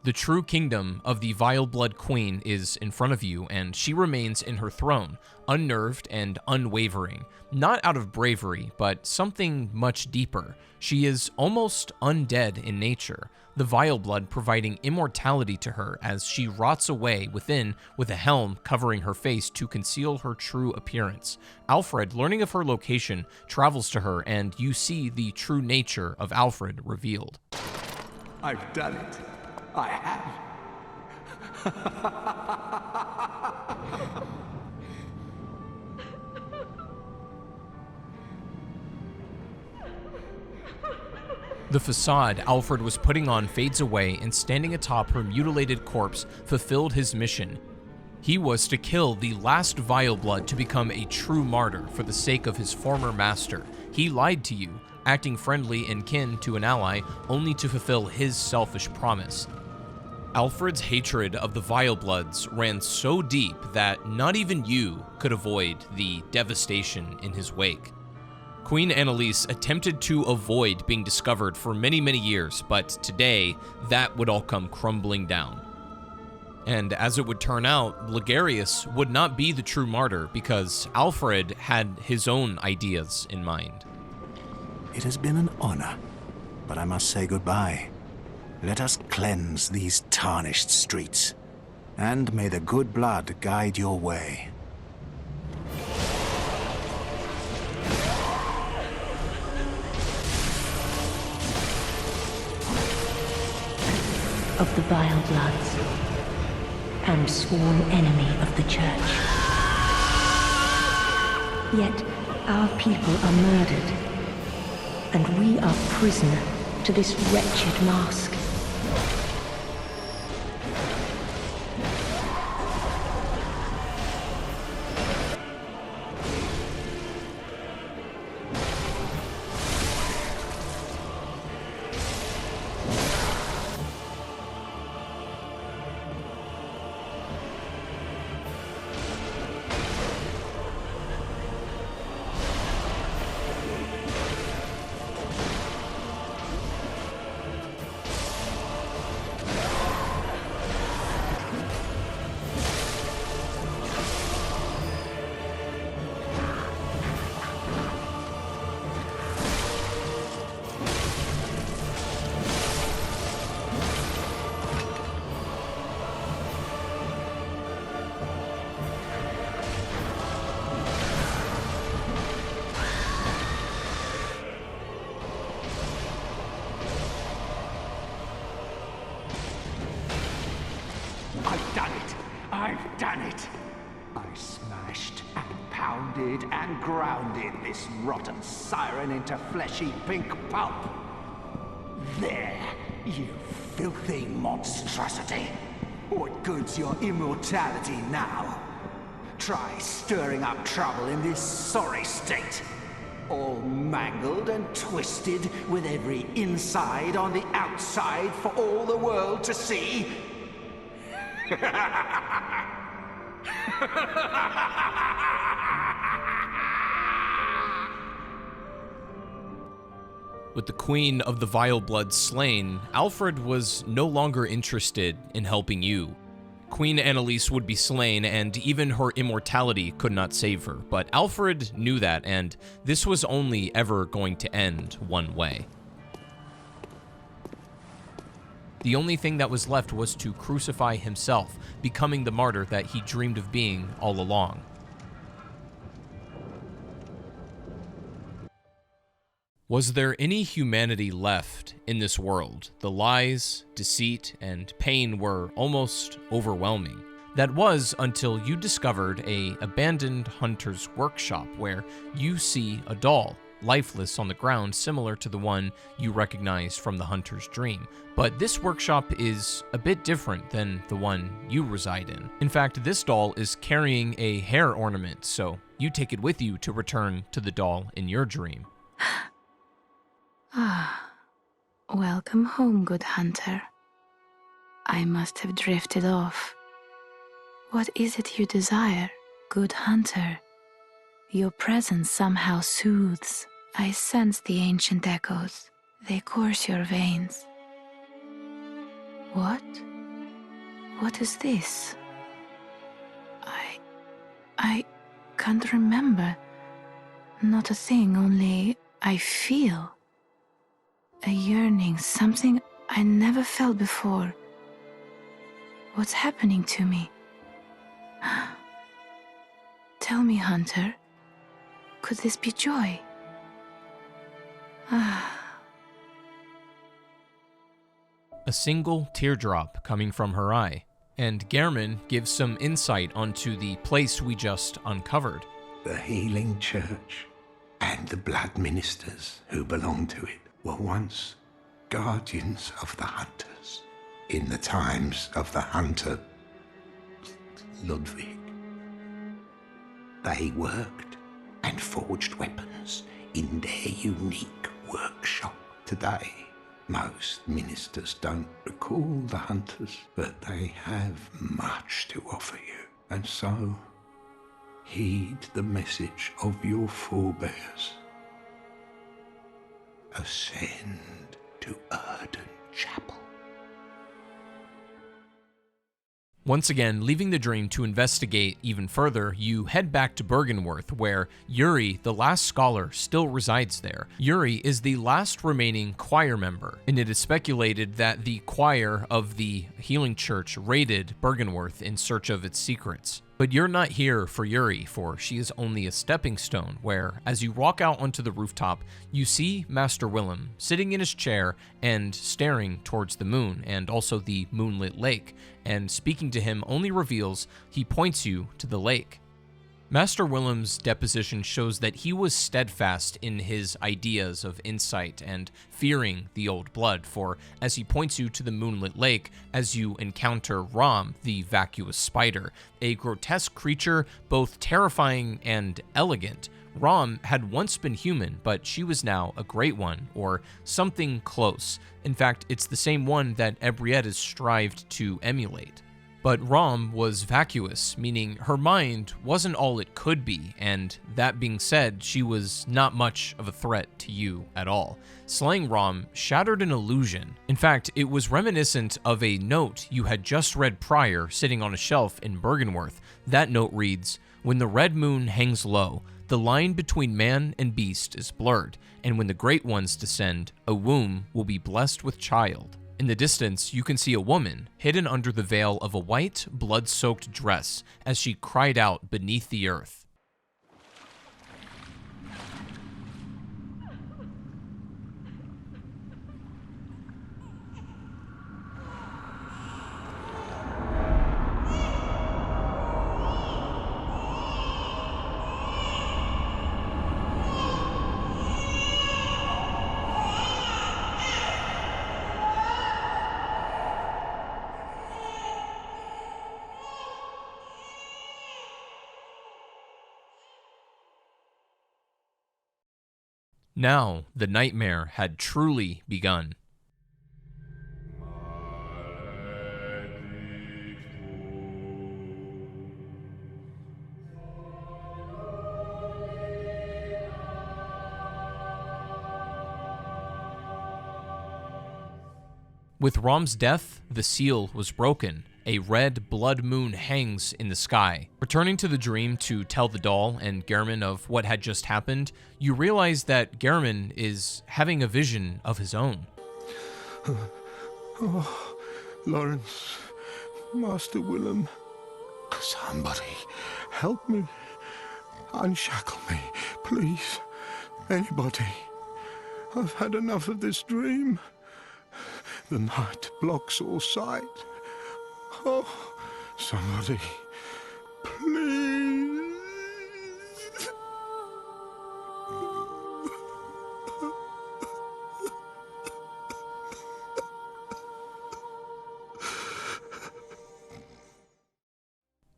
The true kingdom of the Vile Blood Queen is in front of you, and she remains in her throne, unnerved and unwavering, not out of bravery, but something much deeper. She is almost undead in nature, the Vile Blood providing immortality to her as she rots away within with a helm covering her face to conceal her true appearance. Alfred, learning of her location, travels to her, and you see the true nature of Alfred revealed. I've done it. I have. The facade Alfred was putting on fades away, and standing atop her mutilated corpse fulfilled his mission. He was to kill the last vile blood to become a true martyr for the sake of his former master. He lied to you, acting friendly and kin to an ally, only to fulfill his selfish promise. Alfred's hatred of the vile bloods ran so deep that not even you could avoid the devastation in his wake. Queen Annalise attempted to avoid being discovered for many, many years, but today, that would all come crumbling down. And as it would turn out, Ligarius would not be the true martyr because Alfred had his own ideas in mind. It has been an honor, but I must say goodbye. Let us cleanse these tarnished streets, and may the good blood guide your way. Of the vile bloods, and sworn enemy of the church. Yet our people are murdered, and we are prisoner to this wretched mask. I've done it! I smashed and pounded and grounded this rotten siren into fleshy pink pulp. There, you filthy monstrosity! What good's your immortality now? Try stirring up trouble in this sorry state. All mangled and twisted, with every inside on the outside for all the world to see. With the Queen of the Vile Blood slain, Alfred was no longer interested in helping you. Queen Annalise would be slain, and even her immortality could not save her, but Alfred knew that, and this was only ever going to end one way. The only thing that was left was to crucify himself, becoming the martyr that he dreamed of being all along. Was there any humanity left in this world? The lies, deceit, and pain were almost overwhelming. That was until you discovered an abandoned hunter's workshop where you see a doll, lifeless on the ground, similar to the one you recognized from the hunter's dream. But this workshop is a bit different than the one you reside in. In fact, this doll is carrying a hair ornament, so you take it with you to return to the doll in your dream. Ah, welcome home, good hunter. I must have drifted off. What is it you desire, good hunter? Your presence somehow soothes. I sense the ancient echoes. They course your veins. What? What is this? I can't remember. Not a thing, only I feel. A yearning, something I never felt before. What's happening to me? Tell me, hunter, could this be joy? a single teardrop coming from her eye. And Gehrman gives some insight onto the place we just uncovered. The healing church and the blood ministers who belong to it were once guardians of the hunters in the times of the hunter Ludwig. They worked and forged weapons in their unique workshop. Today, most ministers don't recall the hunters, but they have much to offer you. And so, heed the message of your forebears. Ascend to Erden Chapel. Once again, leaving the dream to investigate even further, you head back to Byrgenwerth, where Yuri, the last scholar, still resides there. Yuri is the last remaining choir member, and it is speculated that the choir of the healing church raided Byrgenwerth in search of its secrets. But you're not here for Yuri, for she is only a stepping stone, where, as you walk out onto the rooftop, you see Master Willem sitting in his chair and staring towards the moon, and also the moonlit lake, and speaking to him only reveals he points you to the lake. Master Willem's deposition shows that he was steadfast in his ideas of insight and fearing the old blood, for as he points you to the moonlit lake, as you encounter Rom, the vacuous spider, a grotesque creature both terrifying and elegant. Rom had once been human, but she was now a great one, or something close. In fact, it's the same one that Ebriette has strived to emulate. But Rom was vacuous, meaning her mind wasn't all it could be, and that being said, she was not much of a threat to you at all. Slaying Rom shattered an illusion. In fact, it was reminiscent of a note you had just read prior sitting on a shelf in Byrgenwerth. That note reads, "When the red moon hangs low, the line between man and beast is blurred, and when the great ones descend, a womb will be blessed with child." In the distance, you can see a woman hidden under the veil of a white, blood-soaked dress as she cried out beneath the earth. Now, the nightmare had truly begun. With Rom's death, the seal was broken. A red blood moon hangs in the sky. Returning to the dream to tell the doll and Gehrman of what had just happened, you realize that Gehrman is having a vision of his own. Oh, Lawrence, Master Willem, somebody help me. Unshackle me, please. Anybody. I've had enough of this dream. The night blocks all sight. Oh, somebody, please.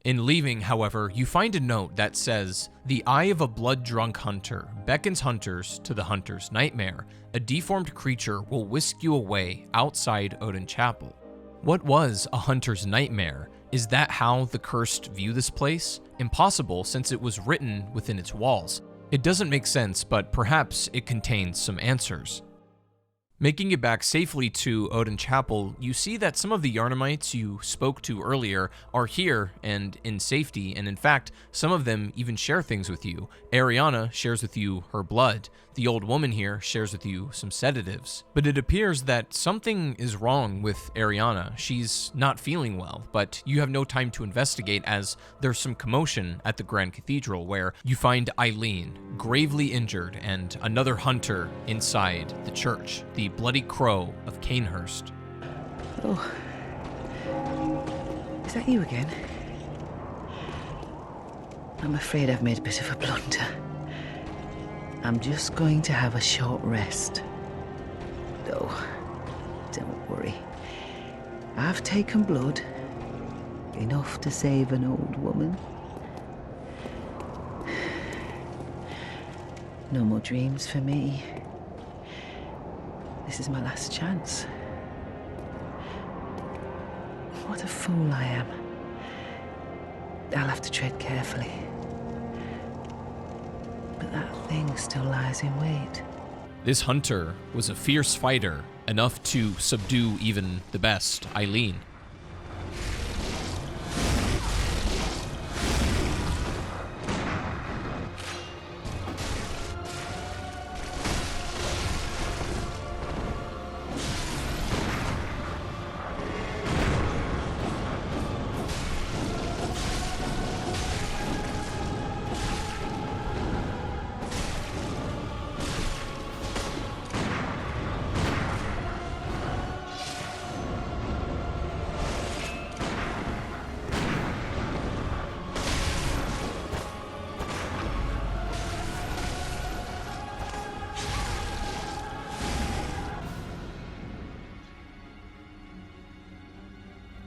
In leaving, however, you find a note that says, "The eye of a blood-drunk hunter beckons hunters to the hunter's nightmare. A deformed creature will whisk you away outside Odin Chapel." What was a hunter's nightmare? Is that how the cursed view this place? Impossible, since it was written within its walls. It doesn't make sense, but perhaps it contains some answers. Making it back safely to Odin Chapel, you see that some of the Yharnamites you spoke to earlier are here and in safety, and in fact, some of them even share things with you. Ariana shares with you her blood. The old woman here shares with you some sedatives. But it appears that something is wrong with Ariana. She's not feeling well, but you have no time to investigate as there's some commotion at the Grand Cathedral where you find Eileen, gravely injured, and another hunter inside the church, the Bloody Crow of Canehurst. Oh. Is that you again? I'm afraid I've made a bit of a blunder. I'm just going to have a short rest. Oh, don't worry. I've taken blood. Enough to save an old woman. No more dreams for me. This is my last chance. What a fool I am. I'll have to tread carefully. But that thing still lies in wait. This hunter was a fierce fighter, enough to subdue even the best Eileen.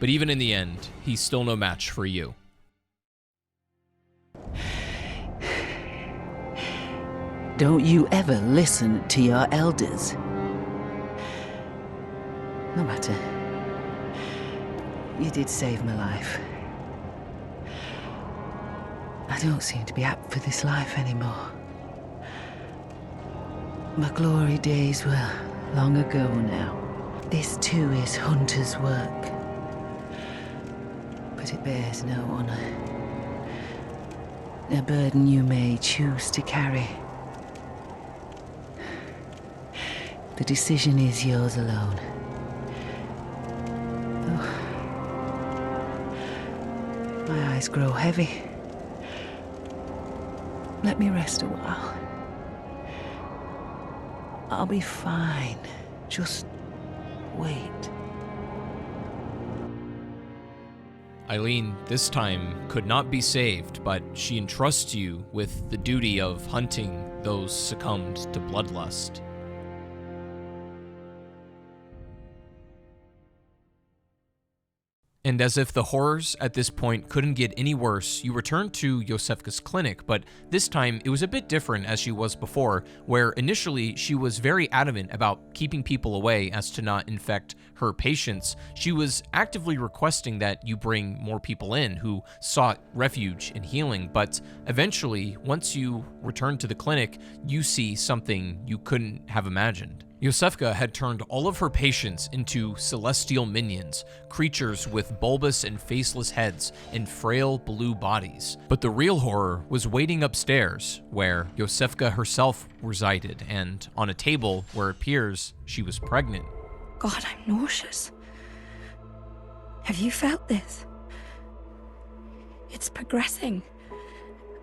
But even in the end, he's still no match for you. Don't you ever listen to your elders. No matter. You did save my life. I don't seem to be apt for this life anymore. My glory days were long ago now. This too is hunter's work. But it bears no honor. A burden you may choose to carry. The decision is yours alone. Oh. My eyes grow heavy. Let me rest a while. I'll be fine. Just wait. Eileen, this time, could not be saved, but she entrusts you with the duty of hunting those succumbed to bloodlust. And as if the horrors at this point couldn't get any worse, you return to Yosefka's clinic, but this time it was a bit different as she was before, where initially she was very adamant about keeping people away as to not infect her patients. She was actively requesting that you bring more people in who sought refuge and healing, but eventually, once you return to the clinic, you see something you couldn't have imagined. Yosefka had turned all of her patients into celestial minions, creatures with bulbous and faceless heads and frail blue bodies. But the real horror was waiting upstairs, where Yosefka herself resided, and on a table where it appears she was pregnant. God, I'm nauseous. Have you felt this? It's progressing.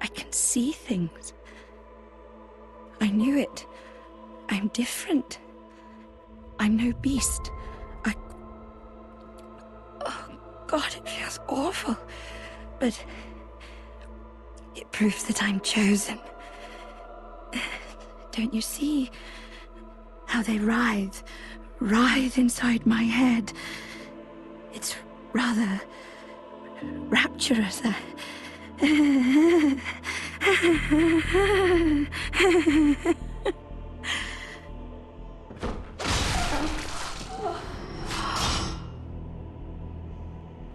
I can see things. I knew it. I'm different. I'm no beast. Oh, God, it feels awful. But it proves that I'm chosen. Don't you see how they writhe inside my head? It's rather rapturous.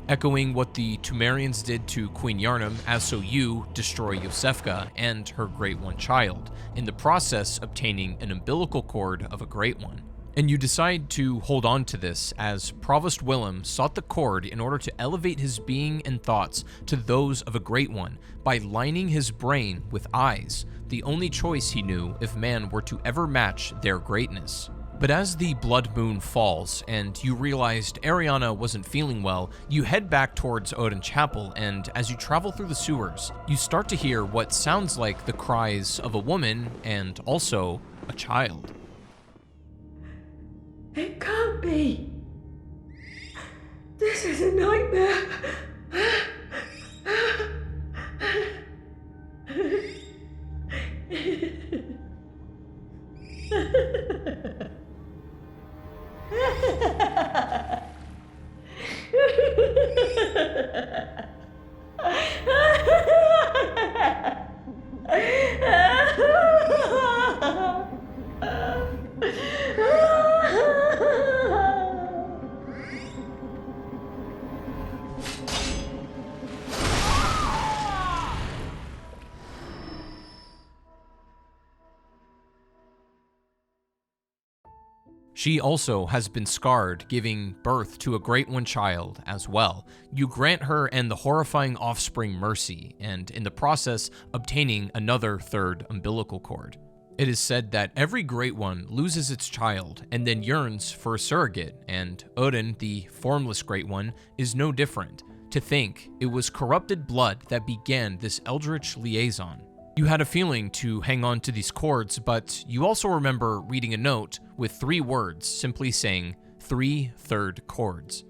Echoing what the Tumerians did to Queen Yarnum, as so you destroy Yosefka and her Great One child, in the process obtaining an umbilical cord of a Great One. And you decide to hold on to this, as Provost Willem sought the cord in order to elevate his being and thoughts to those of a Great One by lining his brain with eyes, the only choice he knew if man were to ever match their greatness. But as the blood moon falls and you realized Ariana wasn't feeling well, you head back towards Odin Chapel, and as you travel through the sewers, you start to hear what sounds like the cries of a woman and also a child. It can't be. This is a nightmare. She also has been scarred, giving birth to a Great One child as well. You grant her and the horrifying offspring mercy, and in the process, obtaining another third umbilical cord. It is said that every Great One loses its child and then yearns for a surrogate, and Odin, the formless Great One, is no different. To think, it was corrupted blood that began this eldritch liaison. You had a feeling to hang on to these cords, but you also remember reading a note with 3 words simply saying 3 third cords.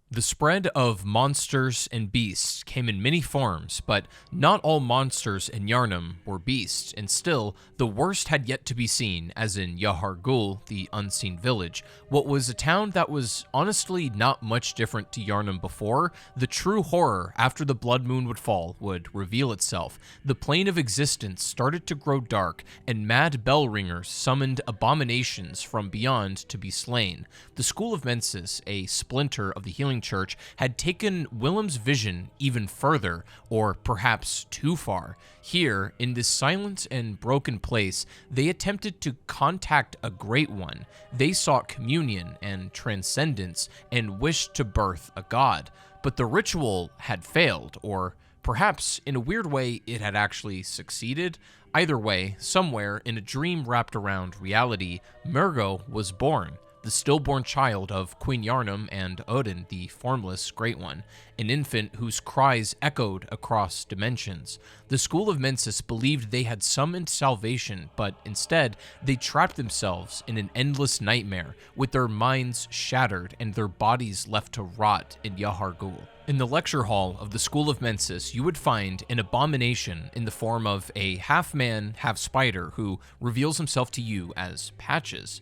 The spread of monsters and beasts came in many forms, but not all monsters in Yharnam were beasts, and still, the worst had yet to be seen, as in Yahar'gul, the unseen village. What was a town that was honestly not much different to Yharnam before, the true horror after the blood moon would fall would reveal itself. The plane of existence started to grow dark, and mad bell ringers summoned abominations from beyond to be slain. The School of Mensis, a splinter of the Healing Church, had taken Willem's vision even further, or perhaps too far. Here, in this silent and broken place, they attempted to contact a Great One. They sought communion and transcendence and wished to birth a god. But the ritual had failed, or perhaps in a weird way it had actually succeeded. Either way, somewhere in a dream wrapped around reality, Murgo was born. The stillborn child of Queen Yharnam and Odin, the formless Great One, an infant whose cries echoed across dimensions. The School of Mensis believed they had summoned salvation, but instead, they trapped themselves in an endless nightmare, with their minds shattered and their bodies left to rot in Yahar'gul. In the lecture hall of the School of Mensis, you would find an abomination in the form of a half-man, half-spider who reveals himself to you as Patches.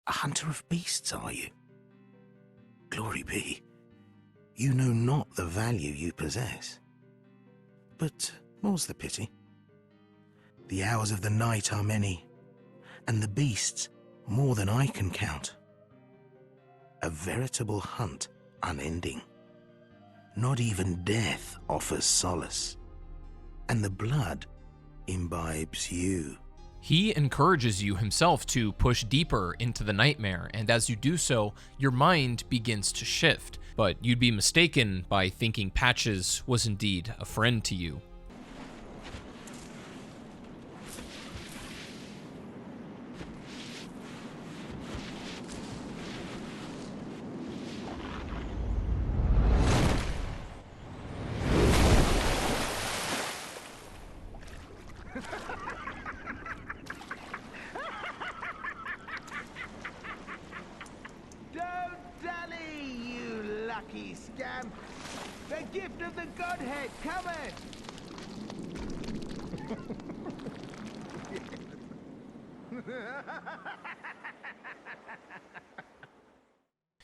A hunter of beasts, are you? Glory be. You know not the value you possess. But more's the pity. The hours of the night are many, and the beasts more than I can count. A veritable hunt unending. Not even death offers solace, and the blood imbibes you. He encourages you himself to push deeper into the nightmare, and as you do so, your mind begins to shift. But you'd be mistaken by thinking Patches was indeed a friend to you. Lucky scam! The gift of the Godhead cometh!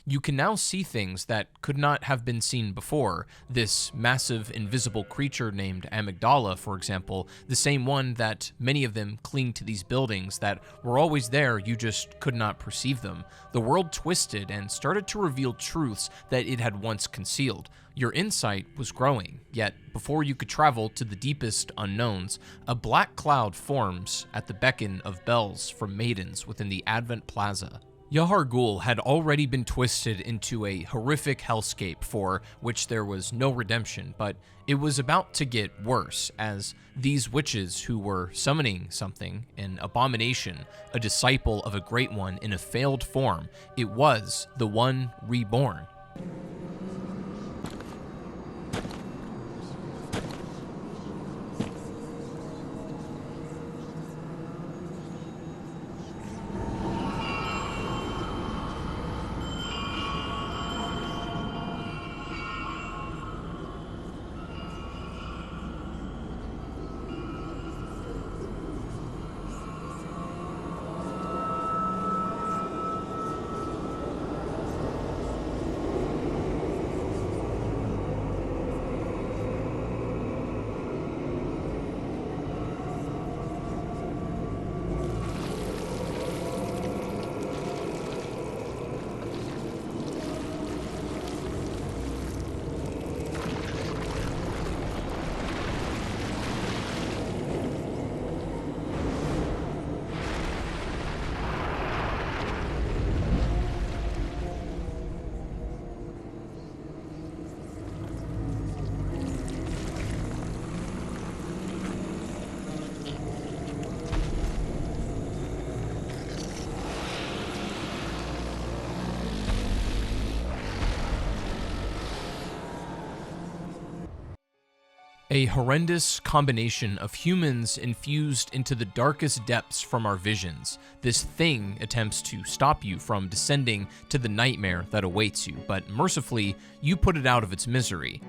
You can now see things that could not have been seen before. This massive invisible creature named Amygdala, for example, the same one that many of them cling to these buildings that were always there, you just could not perceive them. The world twisted and started to reveal truths that it had once concealed. Your insight was growing, yet before you could travel to the deepest unknowns, a black cloud forms at the beckon of bells from maidens within the Advent Plaza. Yahar'gul had already been twisted into a horrific hellscape for which there was no redemption, but it was about to get worse as these witches who were summoning something, an abomination, a disciple of a Great One in a failed form, it was the One reborn. A horrendous combination of humans infused into the darkest depths from our visions. This thing attempts to stop you from descending to the nightmare that awaits you, but mercifully, you put it out of its misery.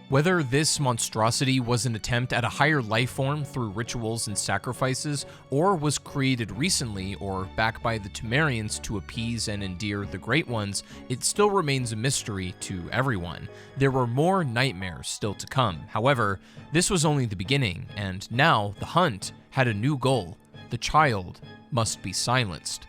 Whether this monstrosity was an attempt at a higher life form through rituals and sacrifices, or was created recently or back by the Temerians to appease and endear the Great Ones, it still remains a mystery to everyone. There were more nightmares still to come. However, this was only the beginning, and now the hunt had a new goal. The child must be silenced.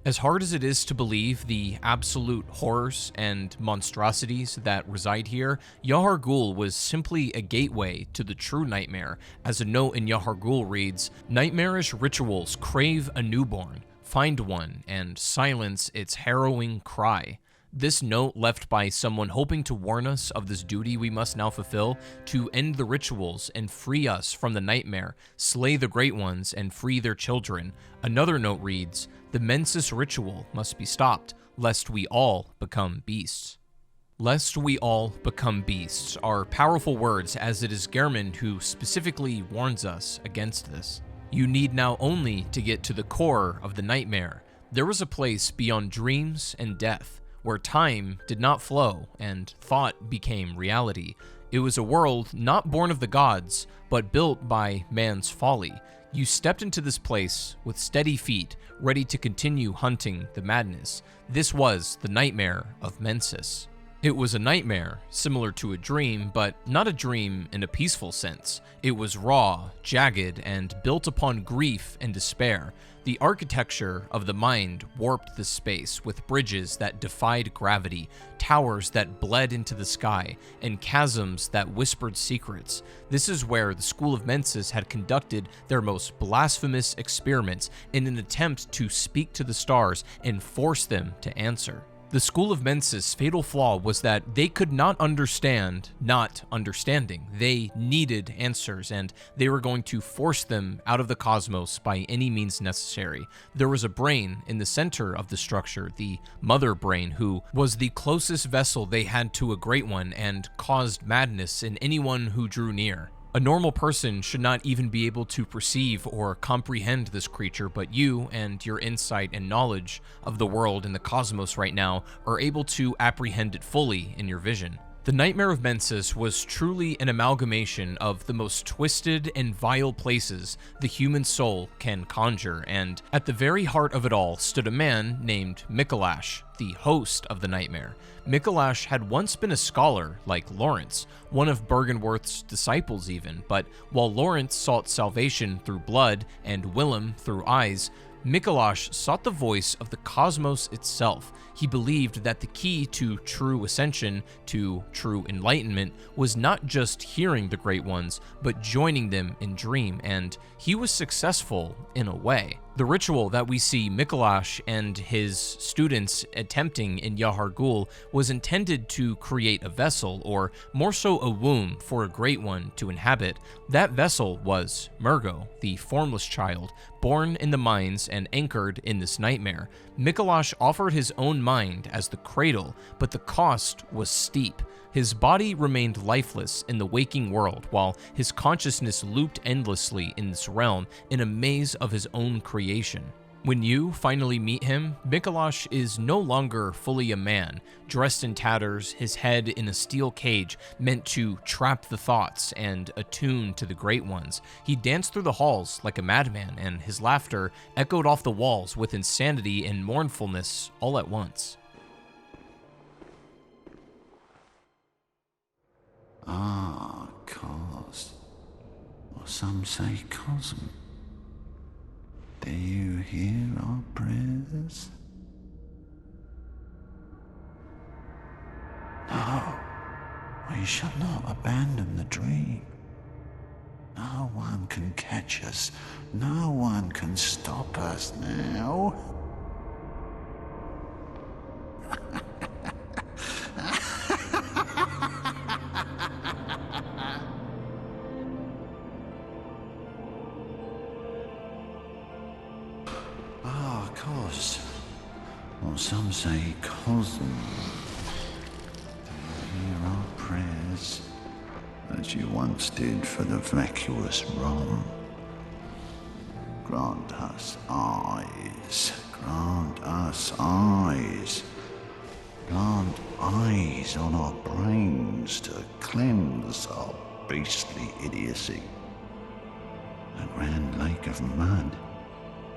As hard as it is to believe the absolute horrors and monstrosities that reside here, Yahar Ghul was simply a gateway to the true nightmare. As a note in Yahar Ghul reads, "Nightmarish rituals crave a newborn, find one, and silence its harrowing cry." This note left by someone hoping to warn us of this duty we must now fulfill, to end the rituals and free us from the nightmare, slay the Great Ones and free their children. Another note reads, "The Mensis ritual must be stopped, lest we all become beasts." Lest we all become beasts are powerful words, as it is Gehrman who specifically warns us against this. You need now only to get to the core of the nightmare. There was a place beyond dreams and death, where time did not flow and thought became reality. It was a world not born of the gods, but built by man's folly. You stepped into this place with steady feet, ready to continue hunting the madness. This was the nightmare of Mensis. It was a nightmare, similar to a dream, but not a dream in a peaceful sense. It was raw, jagged, and built upon grief and despair. The architecture of the mind warped the space with bridges that defied gravity, towers that bled into the sky, and chasms that whispered secrets. This is where the School of Mensis had conducted their most blasphemous experiments in an attempt to speak to the stars and force them to answer. The School of Mensis' fatal flaw was that they could not understand not understanding. They needed answers, and they were going to force them out of the cosmos by any means necessary. There was a brain in the center of the structure, the Mother Brain, who was the closest vessel they had to a Great One and caused madness in anyone who drew near. A normal person should not even be able to perceive or comprehend this creature, but you and your insight and knowledge of the world and the cosmos right now are able to apprehend it fully in your vision. The Nightmare of Mensis was truly an amalgamation of the most twisted and vile places the human soul can conjure, and at the very heart of it all stood a man named Mikolash, the host of the nightmare. Mikolash had once been a scholar like Lawrence, one of Bergenworth's disciples even, but while Lawrence sought salvation through blood and Willem through eyes, Mikolash sought the voice of the cosmos itself. He believed that the key to true ascension, to true enlightenment, was not just hearing the Great Ones, but joining them in dream, and he was successful in a way. The ritual that we see Mikolash and his students attempting in Yahar Ghul was intended to create a vessel, or more so a womb, for a Great One to inhabit. That vessel was Murgo, the formless child, born in the mines and anchored in this nightmare. Mikolash offered his own mind as the cradle, but the cost was steep. His body remained lifeless in the waking world, while his consciousness looped endlessly in this realm in a maze of his own creation. When you finally meet him, Mikolash is no longer fully a man, dressed in tatters, his head in a steel cage meant to trap the thoughts and attune to the Great Ones. He danced through the halls like a madman, and his laughter echoed off the walls with insanity and mournfulness all at once. Ah, Cos. Or some say Cosm. Do you hear our prayers? No, we shall not abandon the dream. No one can catch us. No one can stop us now. Cos, or some say Cosm. Do you hear our prayers, as you once did for the vacuous Rom. Grant us eyes, grant us eyes. Plant eyes on our brains to cleanse our beastly idiocy. A grand lake of mud,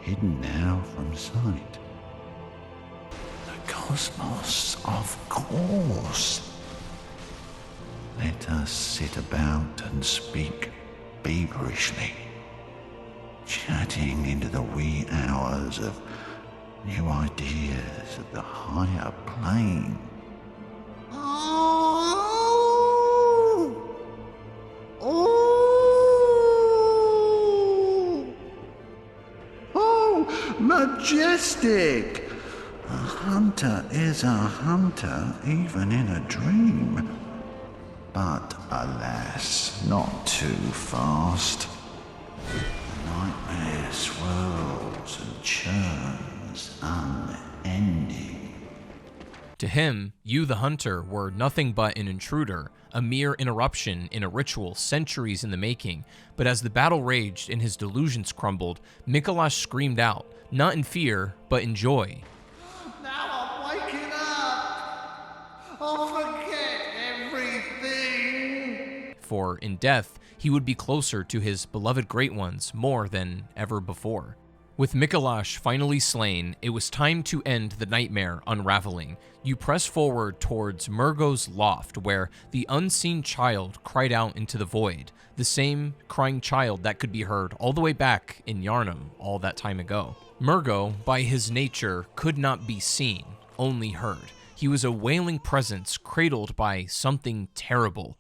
hidden now from sight. The cosmos, of course. Let us sit about and speak feverishly, chatting into the wee hours of new ideas of the higher plane. Oh, majestic! A hunter is a hunter even in a dream. But alas, not too fast. The nightmare swirls and churns unending. To him, you the hunter were nothing but an intruder, a mere interruption in a ritual centuries in the making. But as the battle raged and his delusions crumbled, Mikolash screamed out, not in fear, but in joy. Now I'm waking up! I'll forget everything! For in death, he would be closer to his beloved Great Ones more than ever before. With Mikolash finally slain, it was time to end the nightmare unraveling. You press forward towards Murgo's loft, where the unseen child cried out into the void, the same crying child that could be heard all the way back in Yharnam all that time ago. Murgo, by his nature, could not be seen, only heard. He was a wailing presence cradled by something terrible.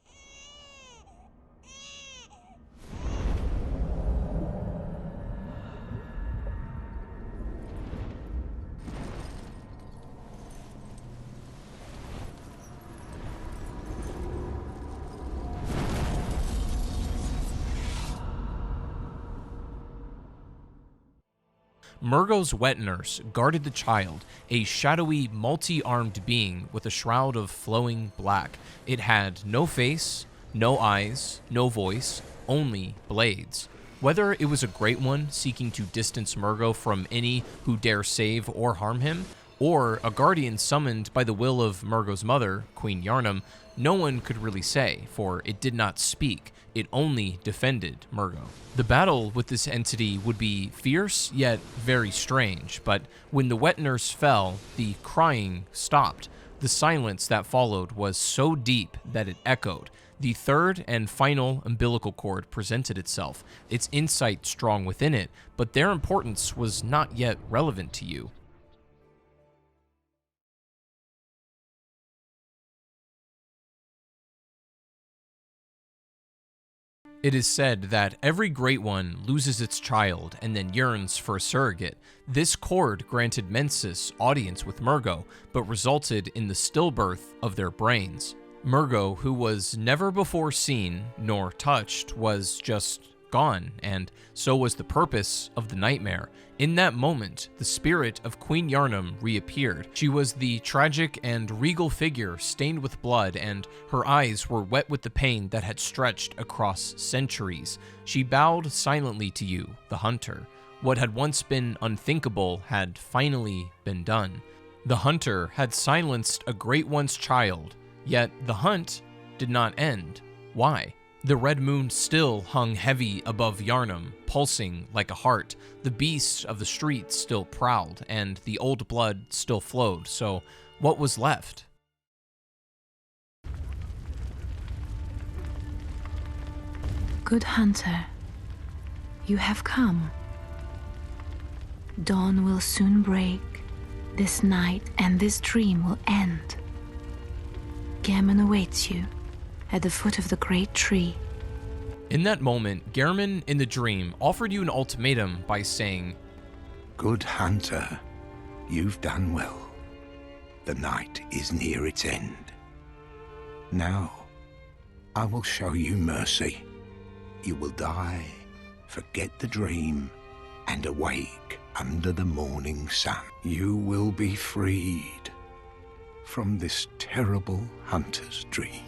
Murgo's wet nurse guarded the child, a shadowy, multi-armed being with a shroud of flowing black. It had no face, no eyes, no voice, only blades. Whether it was a Great One seeking to distance Murgo from any who dare save or harm him, or a guardian summoned by the will of Murgo's mother, Queen Yharnam, no one could really say, for it did not speak. It only defended Murgo. The battle with this entity would be fierce, yet very strange, but when the wet nurse fell, the crying stopped. The silence that followed was so deep that it echoed. The third and final umbilical cord presented itself, its insight strong within it, but their importance was not yet relevant to you. It is said that every Great One loses its child and then yearns for a surrogate. This cord granted Mensis audience with Murgo, but resulted in the stillbirth of their brains. Murgo, who was never before seen nor touched, was just gone, and so was the purpose of the nightmare. In that moment, the spirit of Queen Yharnam reappeared. She was the tragic and regal figure stained with blood, and her eyes were wet with the pain that had stretched across centuries. She bowed silently to you, the hunter. What had once been unthinkable had finally been done. The hunter had silenced a Great One's child, yet the hunt did not end. Why? The red moon still hung heavy above Yharnam, pulsing like a heart. The beasts of the streets still prowled, and the old blood still flowed. So, what was left? Good hunter, you have come. Dawn will soon break. This night and this dream will end. Gammon awaits you at the foot of the great tree. In that moment, Gehrman in the dream offered you an ultimatum by saying, Good hunter, you've done well. The night is near its end. Now, I will show you mercy. You will die, forget the dream, and awake under the morning sun. You will be freed from this terrible hunter's dream.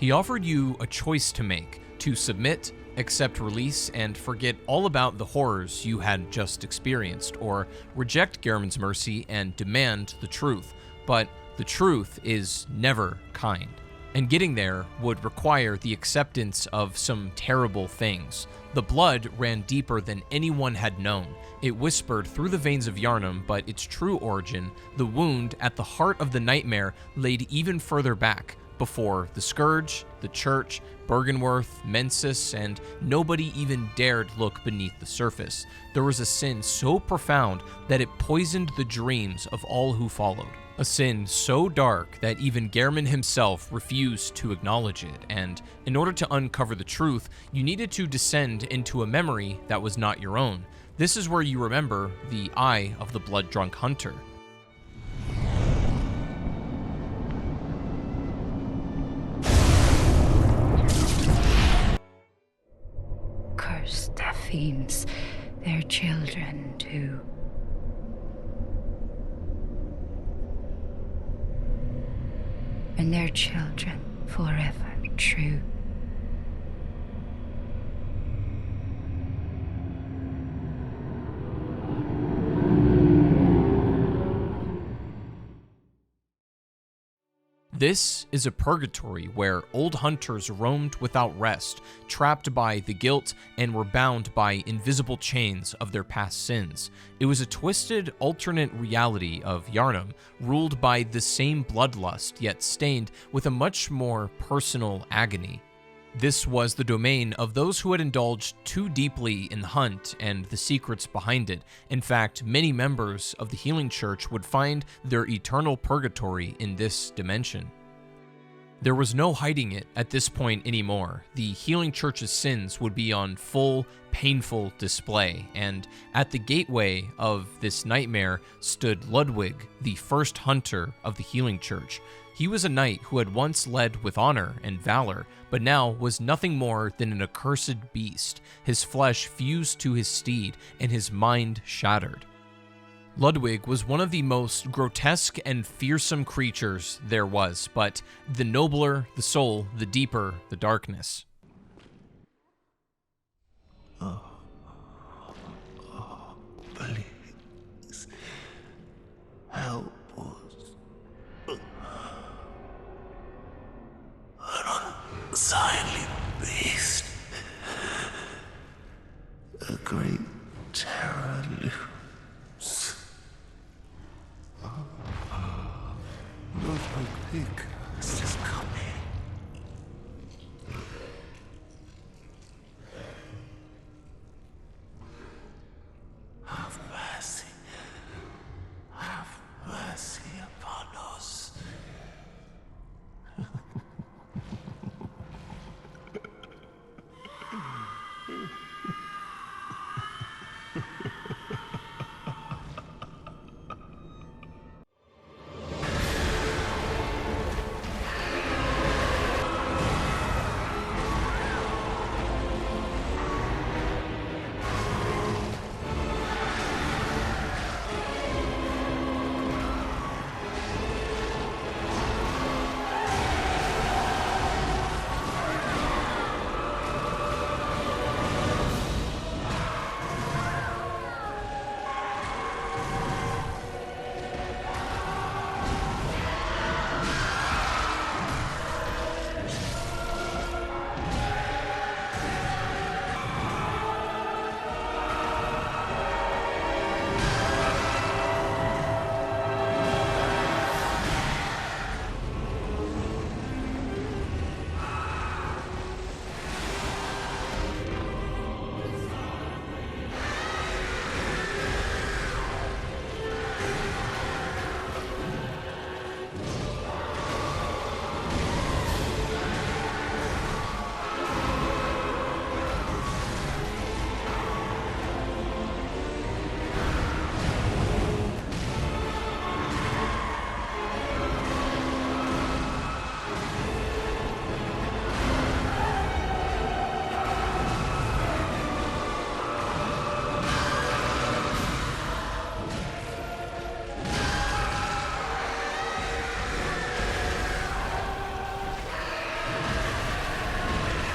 He offered you a choice to make: to submit, accept release, and forget all about the horrors you had just experienced, or reject Gehrman's mercy and demand the truth. But the truth is never kind, and getting there would require the acceptance of some terrible things. The blood ran deeper than anyone had known. It whispered through the veins of Yharnam, but its true origin, the wound at the heart of the nightmare, laid even further back, before the Scourge, the Church, Bergenworth, Mensis, and nobody even dared look beneath the surface. There was a sin so profound that it poisoned the dreams of all who followed. A sin so dark that even Gehrman himself refused to acknowledge it, and in order to uncover the truth, you needed to descend into a memory that was not your own. This is where you remember the Eye of the Blood-Drunk Hunter. Curse the fiends, their children too. And their children forever true. This is a purgatory where old hunters roamed without rest, trapped by the guilt and were bound by invisible chains of their past sins. It was a twisted, alternate reality of Yharnam, ruled by the same bloodlust, yet stained with a much more personal agony. This was the domain of those who had indulged too deeply in the hunt and the secrets behind it. In fact, many members of the Healing Church would find their eternal purgatory in this dimension. There was no hiding it at this point anymore. The Healing Church's sins would be on full, painful display, and at the gateway of this nightmare stood Ludwig, the first hunter of the Healing Church. He was a knight who had once led with honor and valor, but now was nothing more than an accursed beast, his flesh fused to his steed and his mind shattered. Ludwig was one of the most grotesque and fearsome creatures there was, but the nobler the soul, the deeper the darkness. Please, help us. An unsightly beast. A great terror loose. Ludwig, just come here. Have mercy. Have mercy upon us.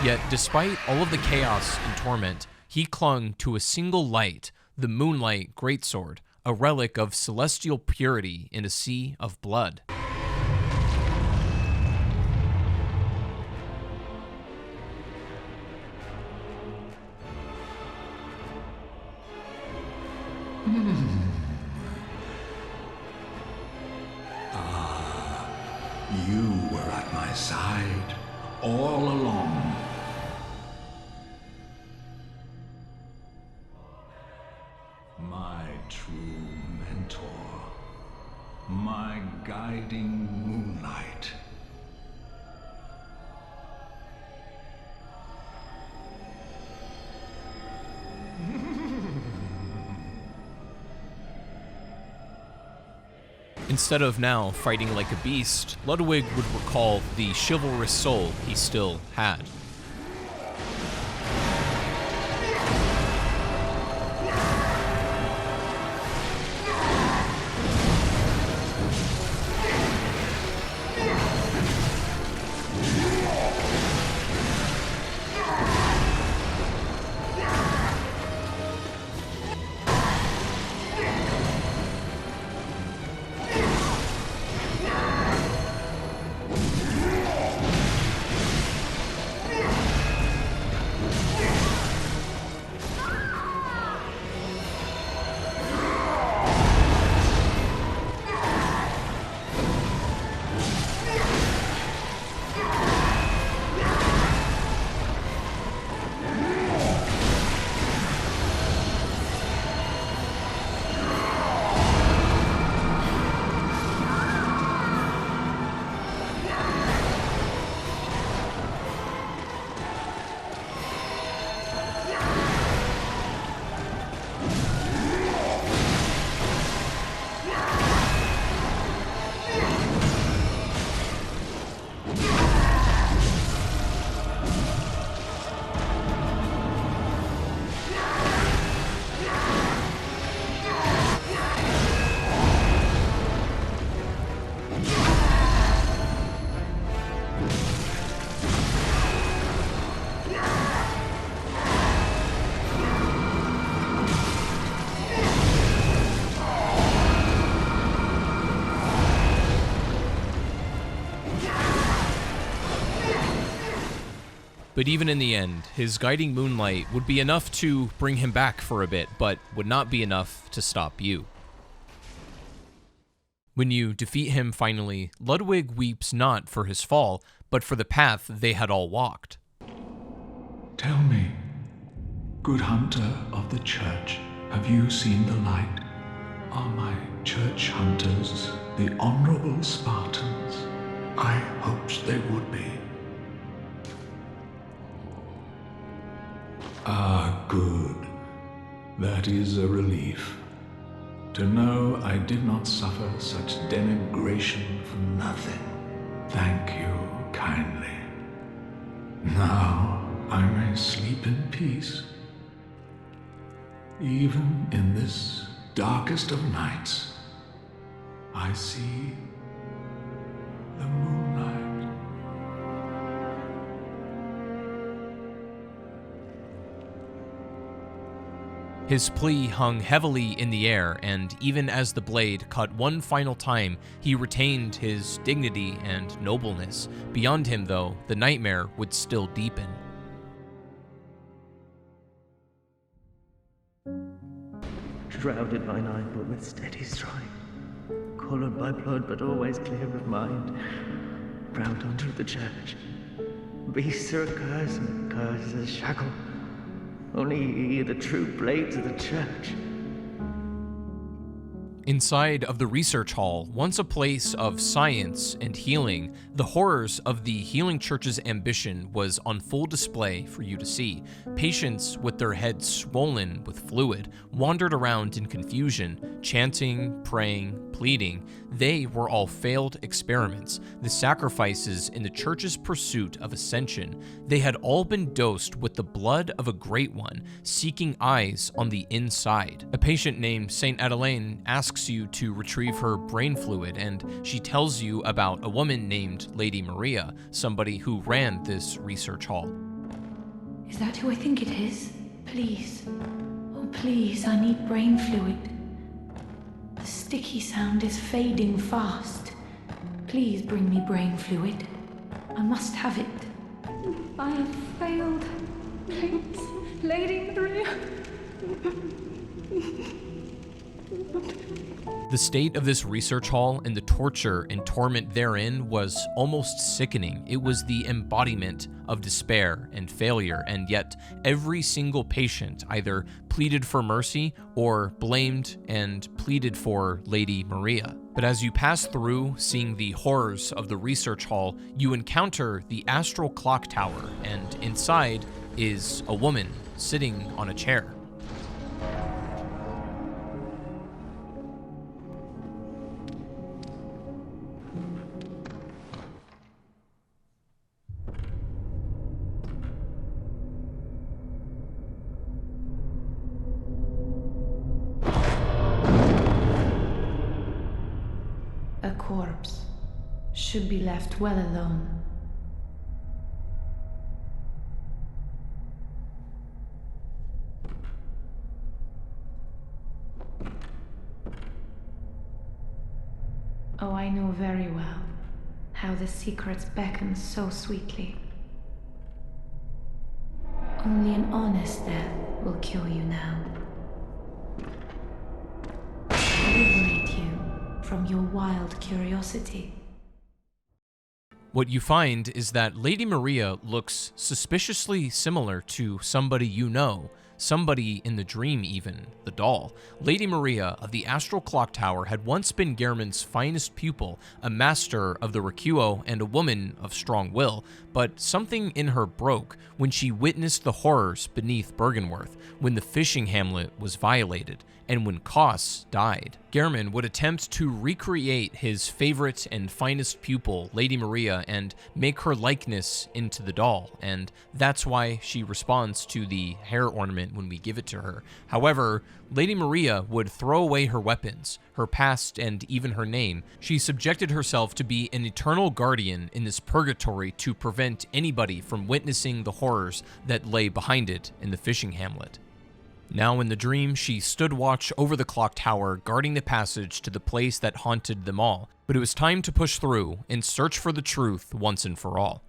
Yet, despite all of the chaos and torment, he clung to a single light, the Moonlight Greatsword, a relic of celestial purity in a sea of blood. You were at my side all along. My true mentor, my guiding moonlight. Instead of now fighting like a beast, Ludwig would recall the chivalrous soul he still had. But even in the end, his guiding moonlight would be enough to bring him back for a bit, but would not be enough to stop you. When you defeat him finally, Ludwig weeps not for his fall, but for the path they had all walked. Tell me, good hunter of the church, have you seen the light? Are my church hunters the honorable Spartans? I hoped they would be. Ah, good. That is a relief. To know I did not suffer such denigration for nothing. Thank you kindly. Now I may sleep in peace. Even in this darkest of nights, I see the moonlight. His plea hung heavily in the air, and even as the blade cut one final time, he retained his dignity and nobleness. Beyond him, though, the nightmare would still deepen. Shrouded by night, but with steady stride, coloured by blood, but always clear of mind, proud hunter of the church. Beasts are a curse, and a curse is a shackle. Only ye, the true blades of the church. Inside of the research hall, once a place of science and healing, the horrors of the healing church's ambition was on full display for you to see. Patients with their heads swollen with fluid wandered around in confusion, chanting, praying, pleading. They were all failed experiments, the sacrifices in the church's pursuit of ascension. They had all been dosed with the blood of a great one, seeking eyes on the inside. A patient named Saint Adelaine asks you to retrieve her brain fluid, and she tells you about a woman named Lady Maria, somebody who ran this research hall. Is that who I think it is? Please. Oh, please, I need brain fluid. The sticky sound is fading fast. Please bring me brain fluid. I must have it. I have failed. Please, Lady Maria. The state of this research hall and the torture and torment therein was almost sickening. It was the embodiment of despair and failure, and yet every single patient either pleaded for mercy or blamed and pleaded for Lady Maria. But as you pass through, seeing the horrors of the research hall, you encounter the astral clock tower, and inside is a woman sitting on a chair. A corpse should be left well alone. Oh, I know very well how the secrets beckon so sweetly. Only an honest death will kill you now. Liberate you from your wild curiosity. What you find is that Lady Maria looks suspiciously similar to somebody you know, somebody in the dream even, the doll. Lady Maria of the Astral Clock Tower had once been Gehrman's finest pupil, a master of the Recuo and a woman of strong will, but something in her broke when she witnessed the horrors beneath Byrgenwerth, when the fishing hamlet was violated, and when Koss died. Gehrman would attempt to recreate his favorite and finest pupil, Lady Maria, and make her likeness into the doll, and that's why she responds to the hair ornament when we give it to her. However, Lady Maria would throw away her weapons, her past, and even her name. She subjected herself to be an eternal guardian in this purgatory to prevent anybody from witnessing the horrors that lay behind it in the fishing hamlet. Now in the dream, she stood watch over the clock tower, guarding the passage to the place that haunted them all. But it was time to push through and search for the truth once and for all.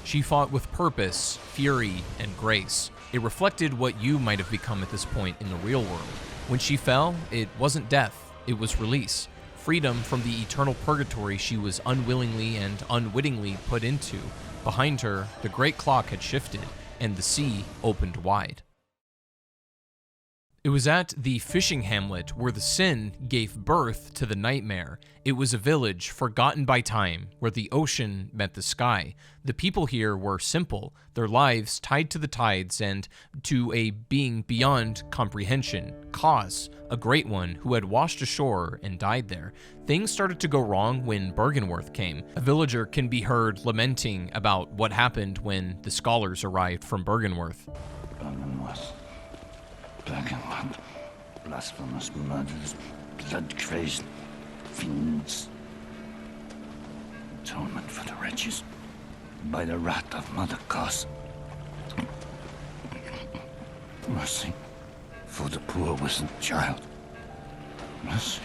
She fought with purpose, fury, and grace. It reflected what you might have become at this point in the real world. When she fell, it wasn't death, it was release. Freedom from the eternal purgatory she was unwillingly and unwittingly put into. Behind her, the great clock had shifted, and the sea opened wide. It was at the fishing hamlet where the sin gave birth to the nightmare. It was a village forgotten by time, where the ocean met the sky. The people here were simple, their lives tied to the tides and to a being beyond comprehension, Koss, a great one who had washed ashore and died there. Things started to go wrong when Byrgenwerth came. A villager can be heard lamenting about what happened when the scholars arrived from Byrgenwerth. Black and white, blasphemous murders, blood-crazed fiends. Atonement for the wretches by the wrath of Mother Koss. Mercy for the poor wasn't child. Mercy.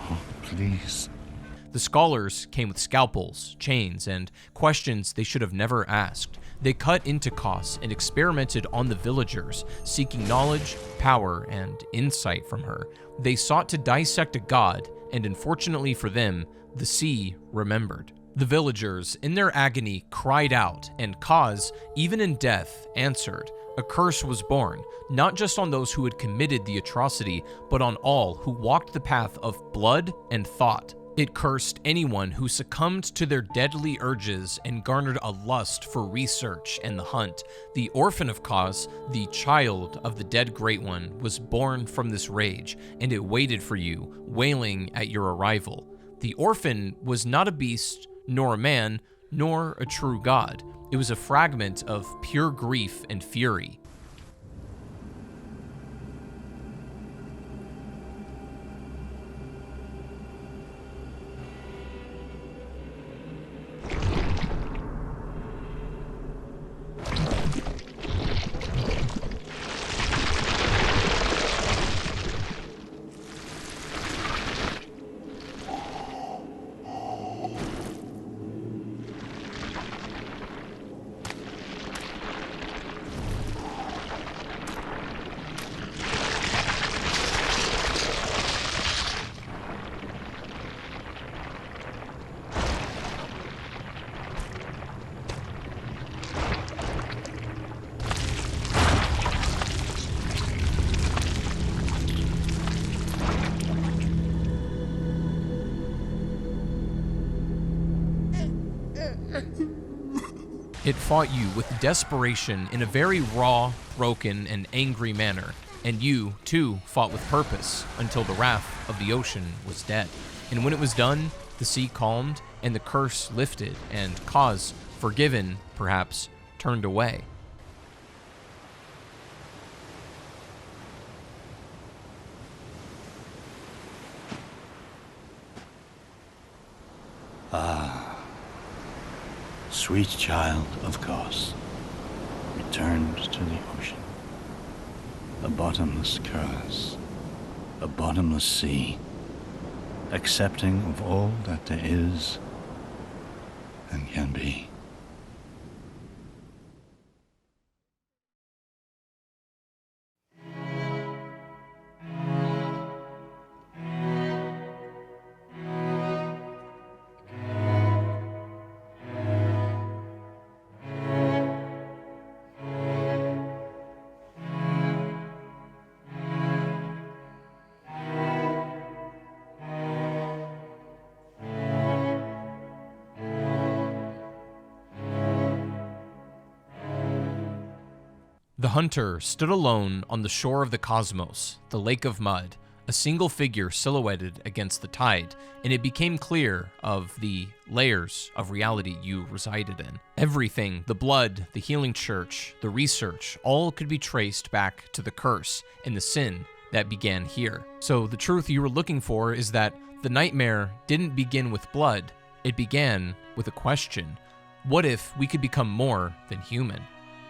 Oh, please. The scholars came with scalpels, chains, and questions they should have never asked. They cut into Kos and experimented on the villagers, seeking knowledge, power, and insight from her. They sought to dissect a god, and unfortunately for them, the sea remembered. The villagers, in their agony, cried out, and Kos, even in death, answered. A curse was born, not just on those who had committed the atrocity, but on all who walked the path of blood and thought. It cursed anyone who succumbed to their deadly urges and garnered a lust for research and the hunt. The orphan of Kos, the child of the dead Great One, was born from this rage, and it waited for you, wailing at your arrival. The orphan was not a beast, nor a man, nor a true god. It was a fragment of pure grief and fury. It fought you with desperation in a very raw, broken, and angry manner, and you, too, fought with purpose until the wrath of the ocean was dead. And when it was done, the sea calmed, and the curse lifted, and Kos, forgiven, perhaps, turned away. Sweet child of Kos, returned to the ocean. A bottomless curse, a bottomless sea, accepting of all that there is and can be. The hunter stood alone on the shore of the cosmos, the lake of mud, a single figure silhouetted against the tide, and it became clear of the layers of reality you resided in. Everything, the blood, the healing church, the research, all could be traced back to the curse and the sin that began here. So the truth you were looking for is that the nightmare didn't begin with blood, it began with a question. What if we could become more than human?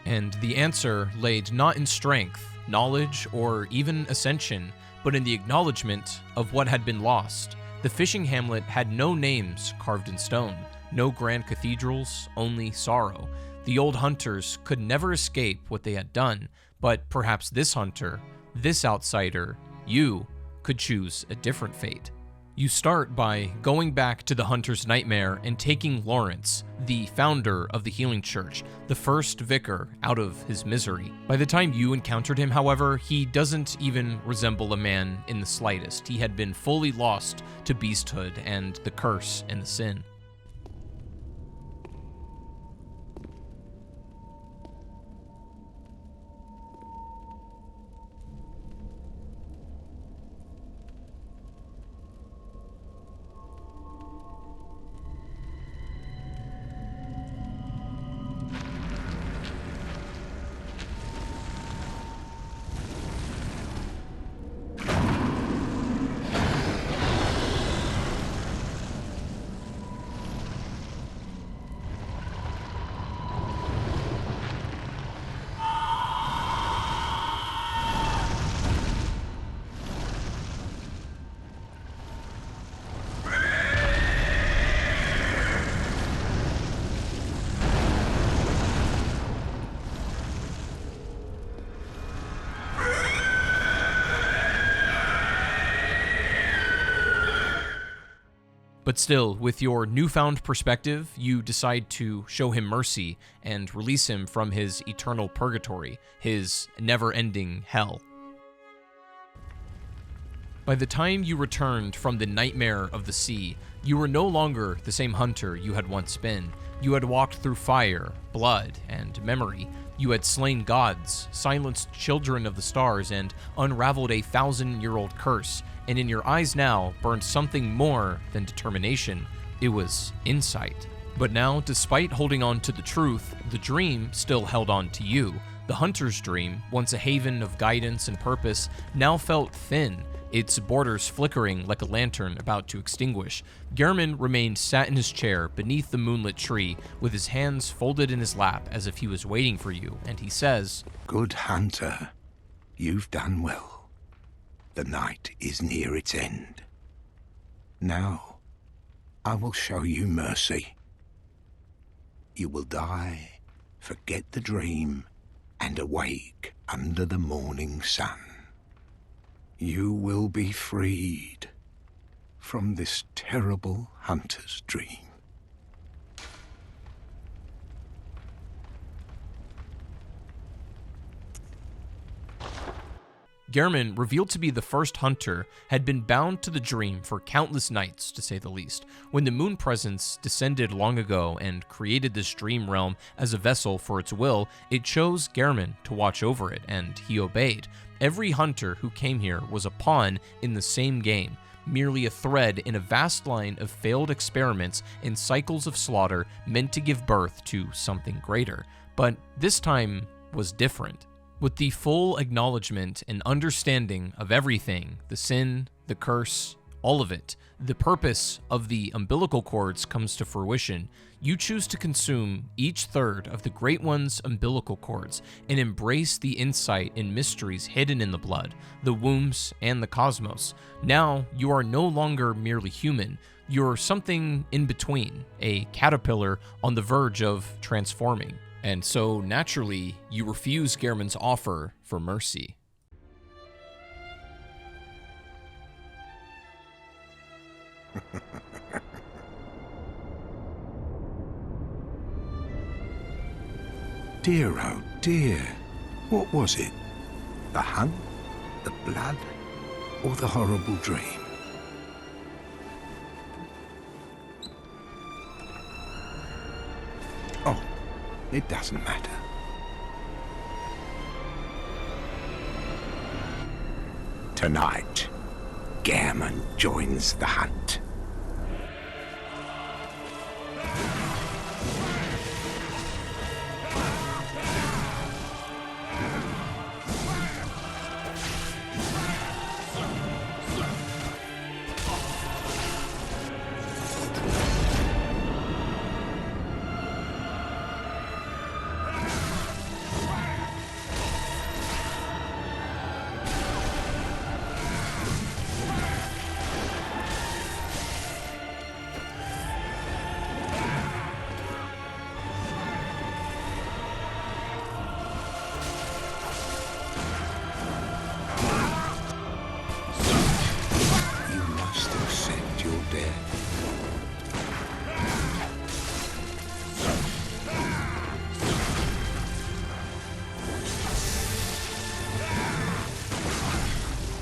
And the answer laid not in strength, knowledge, or even ascension, but in the acknowledgement of what had been lost. The fishing hamlet had no names carved in stone, no grand cathedrals, only sorrow. The old hunters could never escape what they had done, but perhaps this hunter, this outsider, you, could choose a different fate. You start by going back to the hunter's nightmare and taking Lawrence, the founder of the healing church, the first vicar, out of his misery. By the time you encountered him, however, he doesn't even resemble a man in the slightest. He had been fully lost to beasthood and the curse and the sin. But still, with your newfound perspective, you decide to show him mercy and release him from his eternal purgatory, his never-ending hell. By the time you returned from the nightmare of the sea, you were no longer the same hunter you had once been. You had walked through fire, blood, and memory. You had slain gods, silenced children of the stars, and unraveled a 1,000-year-old curse. And in your eyes now burned something more than determination. It was insight. But now, despite holding on to the truth, the dream still held on to you. The hunter's dream, once a haven of guidance and purpose, now felt thin, its borders flickering like a lantern about to extinguish. Gehrman remained sat in his chair beneath the moonlit tree, with his hands folded in his lap as if he was waiting for you, and he says, "Good hunter, you've done well. The night is near its end. Now, I will show you mercy. You will die, forget the dream, and awake under the morning sun. You will be freed from this terrible hunter's dream." Gehrman, revealed to be the first hunter, had been bound to the dream for countless nights, to say the least. When the moon presence descended long ago and created this dream realm as a vessel for its will, it chose Gehrman to watch over it, and he obeyed. Every hunter who came here was a pawn in the same game, merely a thread in a vast line of failed experiments and cycles of slaughter meant to give birth to something greater. But this time was different. With the full acknowledgement and understanding of everything, the sin, the curse, all of it, the purpose of the umbilical cords comes to fruition. You choose to consume each third of the Great One's umbilical cords and embrace the insight and mysteries hidden in the blood, the wombs, and the cosmos. Now, you are no longer merely human. You're something in between, a caterpillar on the verge of transforming. And so, naturally, you refuse Gehrman's offer for mercy. Dear, oh dear. What was it? The hunt? The blood? Or the horrible dream? Oh, it doesn't matter. Tonight, Gehrman joins the hunt.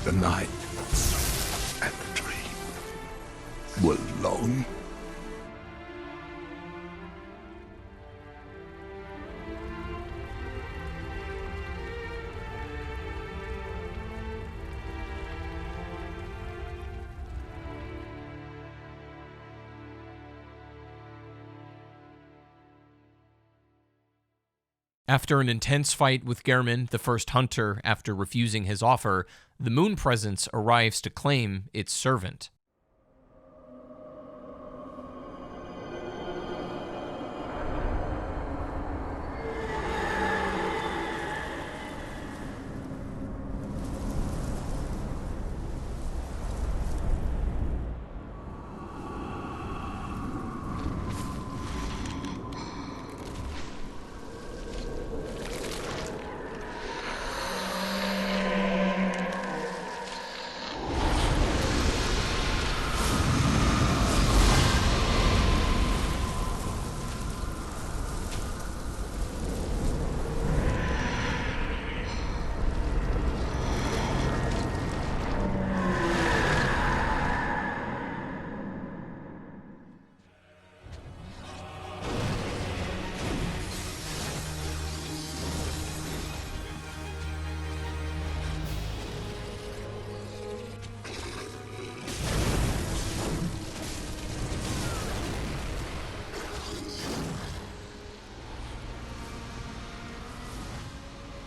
The night and the dream were long. After an intense fight with Gehrman, the first hunter, after refusing his offer, the moon presence arrives to claim its servant.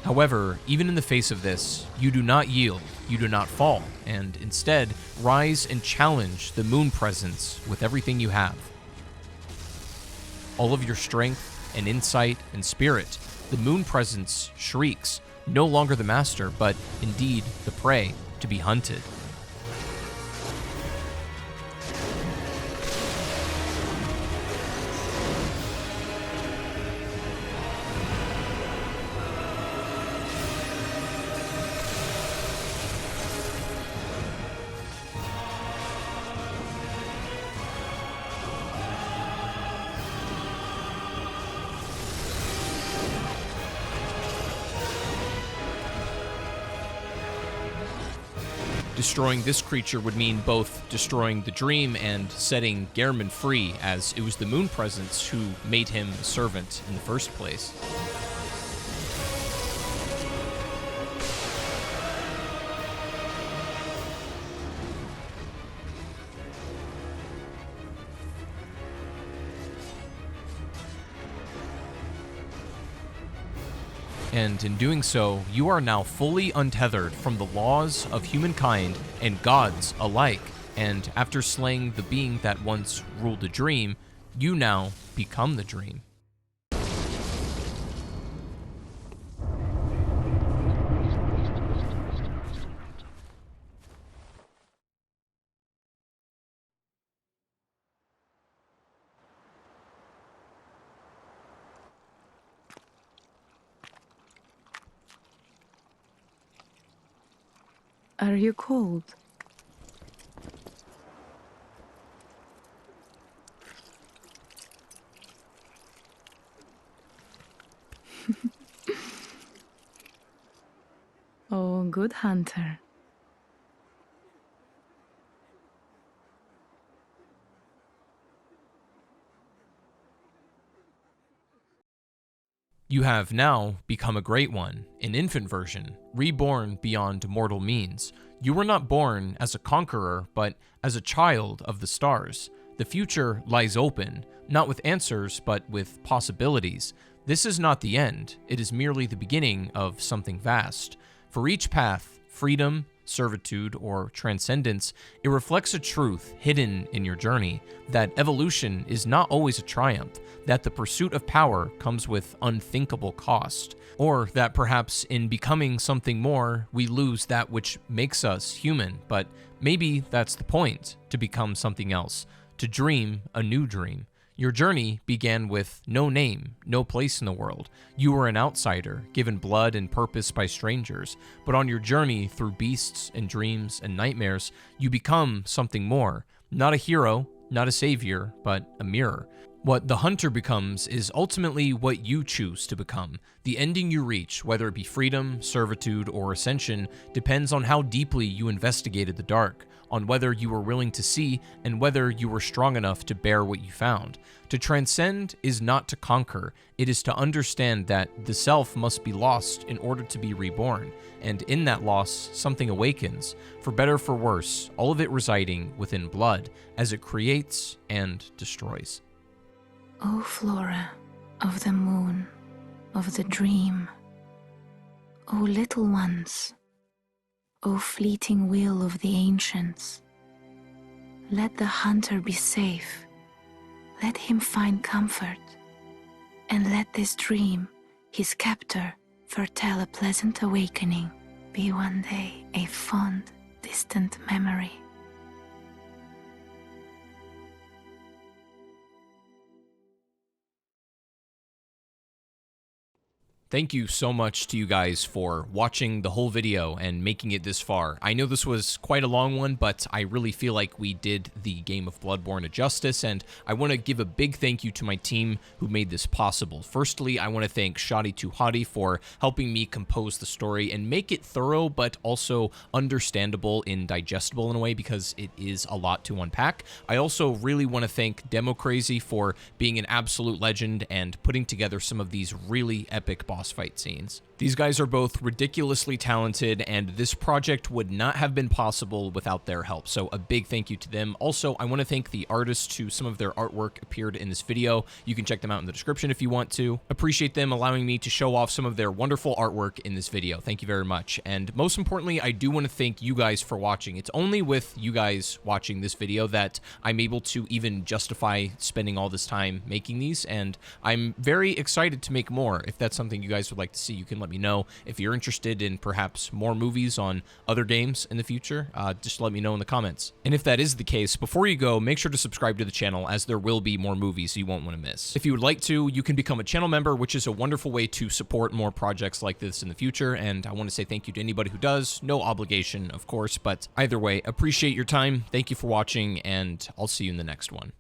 However, even in the face of this, you do not yield, you do not fall, and instead rise and challenge the moon presence with everything you have. All of your strength and insight and spirit, the moon presence shrieks, no longer the master, but indeed the prey to be hunted. Destroying this creature would mean both destroying the dream and setting Gehrman free, as it was the moon presence who made him a servant in the first place. And in doing so, you are now fully untethered from the laws of humankind and gods alike. And after slaying the being that once ruled the dream, you now become the dream. Are you cold? Oh, good hunter. You have now become a great one, an infant version, reborn beyond mortal means. You were not born as a conqueror, but as a child of the stars. The future lies open, not with answers, but with possibilities. This is not the end, it is merely the beginning of something vast. For each path, freedom, servitude, or transcendence, it reflects a truth hidden in your journey, that evolution is not always a triumph, that the pursuit of power comes with unthinkable cost, or that perhaps in becoming something more, we lose that which makes us human. But maybe that's the point, to become something else, to dream a new dream. Your journey began with no name, no place in the world. You were an outsider, given blood and purpose by strangers. But on your journey through beasts and dreams and nightmares, you become something more. Not a hero, not a savior, but a mirror. What the hunter becomes is ultimately what you choose to become. The ending you reach, whether it be freedom, servitude, or ascension, depends on how deeply you investigated the dark, on whether you were willing to see, and whether you were strong enough to bear what you found. To transcend is not to conquer, it is to understand that the self must be lost in order to be reborn, and in that loss, something awakens, for better for worse, all of it residing within blood, as it creates and destroys. O Flora of the moon, of the dream, O little ones, O fleeting will of the ancients, let the hunter be safe, let him find comfort, and let this dream, his captor, foretell a pleasant awakening, be one day a fond, distant memory. Thank you so much to you guys for watching the whole video and making it this far. I know this was quite a long one, but I really feel like we did the game of Bloodborne a justice, and I want to give a big thank you to my team who made this possible. Firstly, I want to thank Shoddy2Hotty for helping me compose the story and make it thorough, but also understandable and digestible in a way, because it is a lot to unpack. I also really want to thank DemoCrazy for being an absolute legend and putting together some of these really epic boss fight scenes. These guys are both ridiculously talented, and this project would not have been possible without their help, so a big thank you to them. Also, I want to thank the artists who some of their artwork appeared in this video. You can check them out in the description if you want to. Appreciate them allowing me to show off some of their wonderful artwork in this video. Thank you very much. And most importantly, I do want to thank you guys for watching. It's only with you guys watching this video that I'm able to even justify spending all this time making these, and I'm very excited to make more. If that's something you guys would like to see, you can let me know. If you're interested in perhaps more movies on other games in the future, just let me know in the comments. And if that is the case, before you go, make sure to subscribe to the channel, as there will be more movies you won't want to miss. If you would like to, you can become a channel member, which is a wonderful way to support more projects like this in the future, and I want to say thank you to anybody who does. No obligation, of course, but either way, appreciate your time. Thank you for watching, and I'll see you in the next one.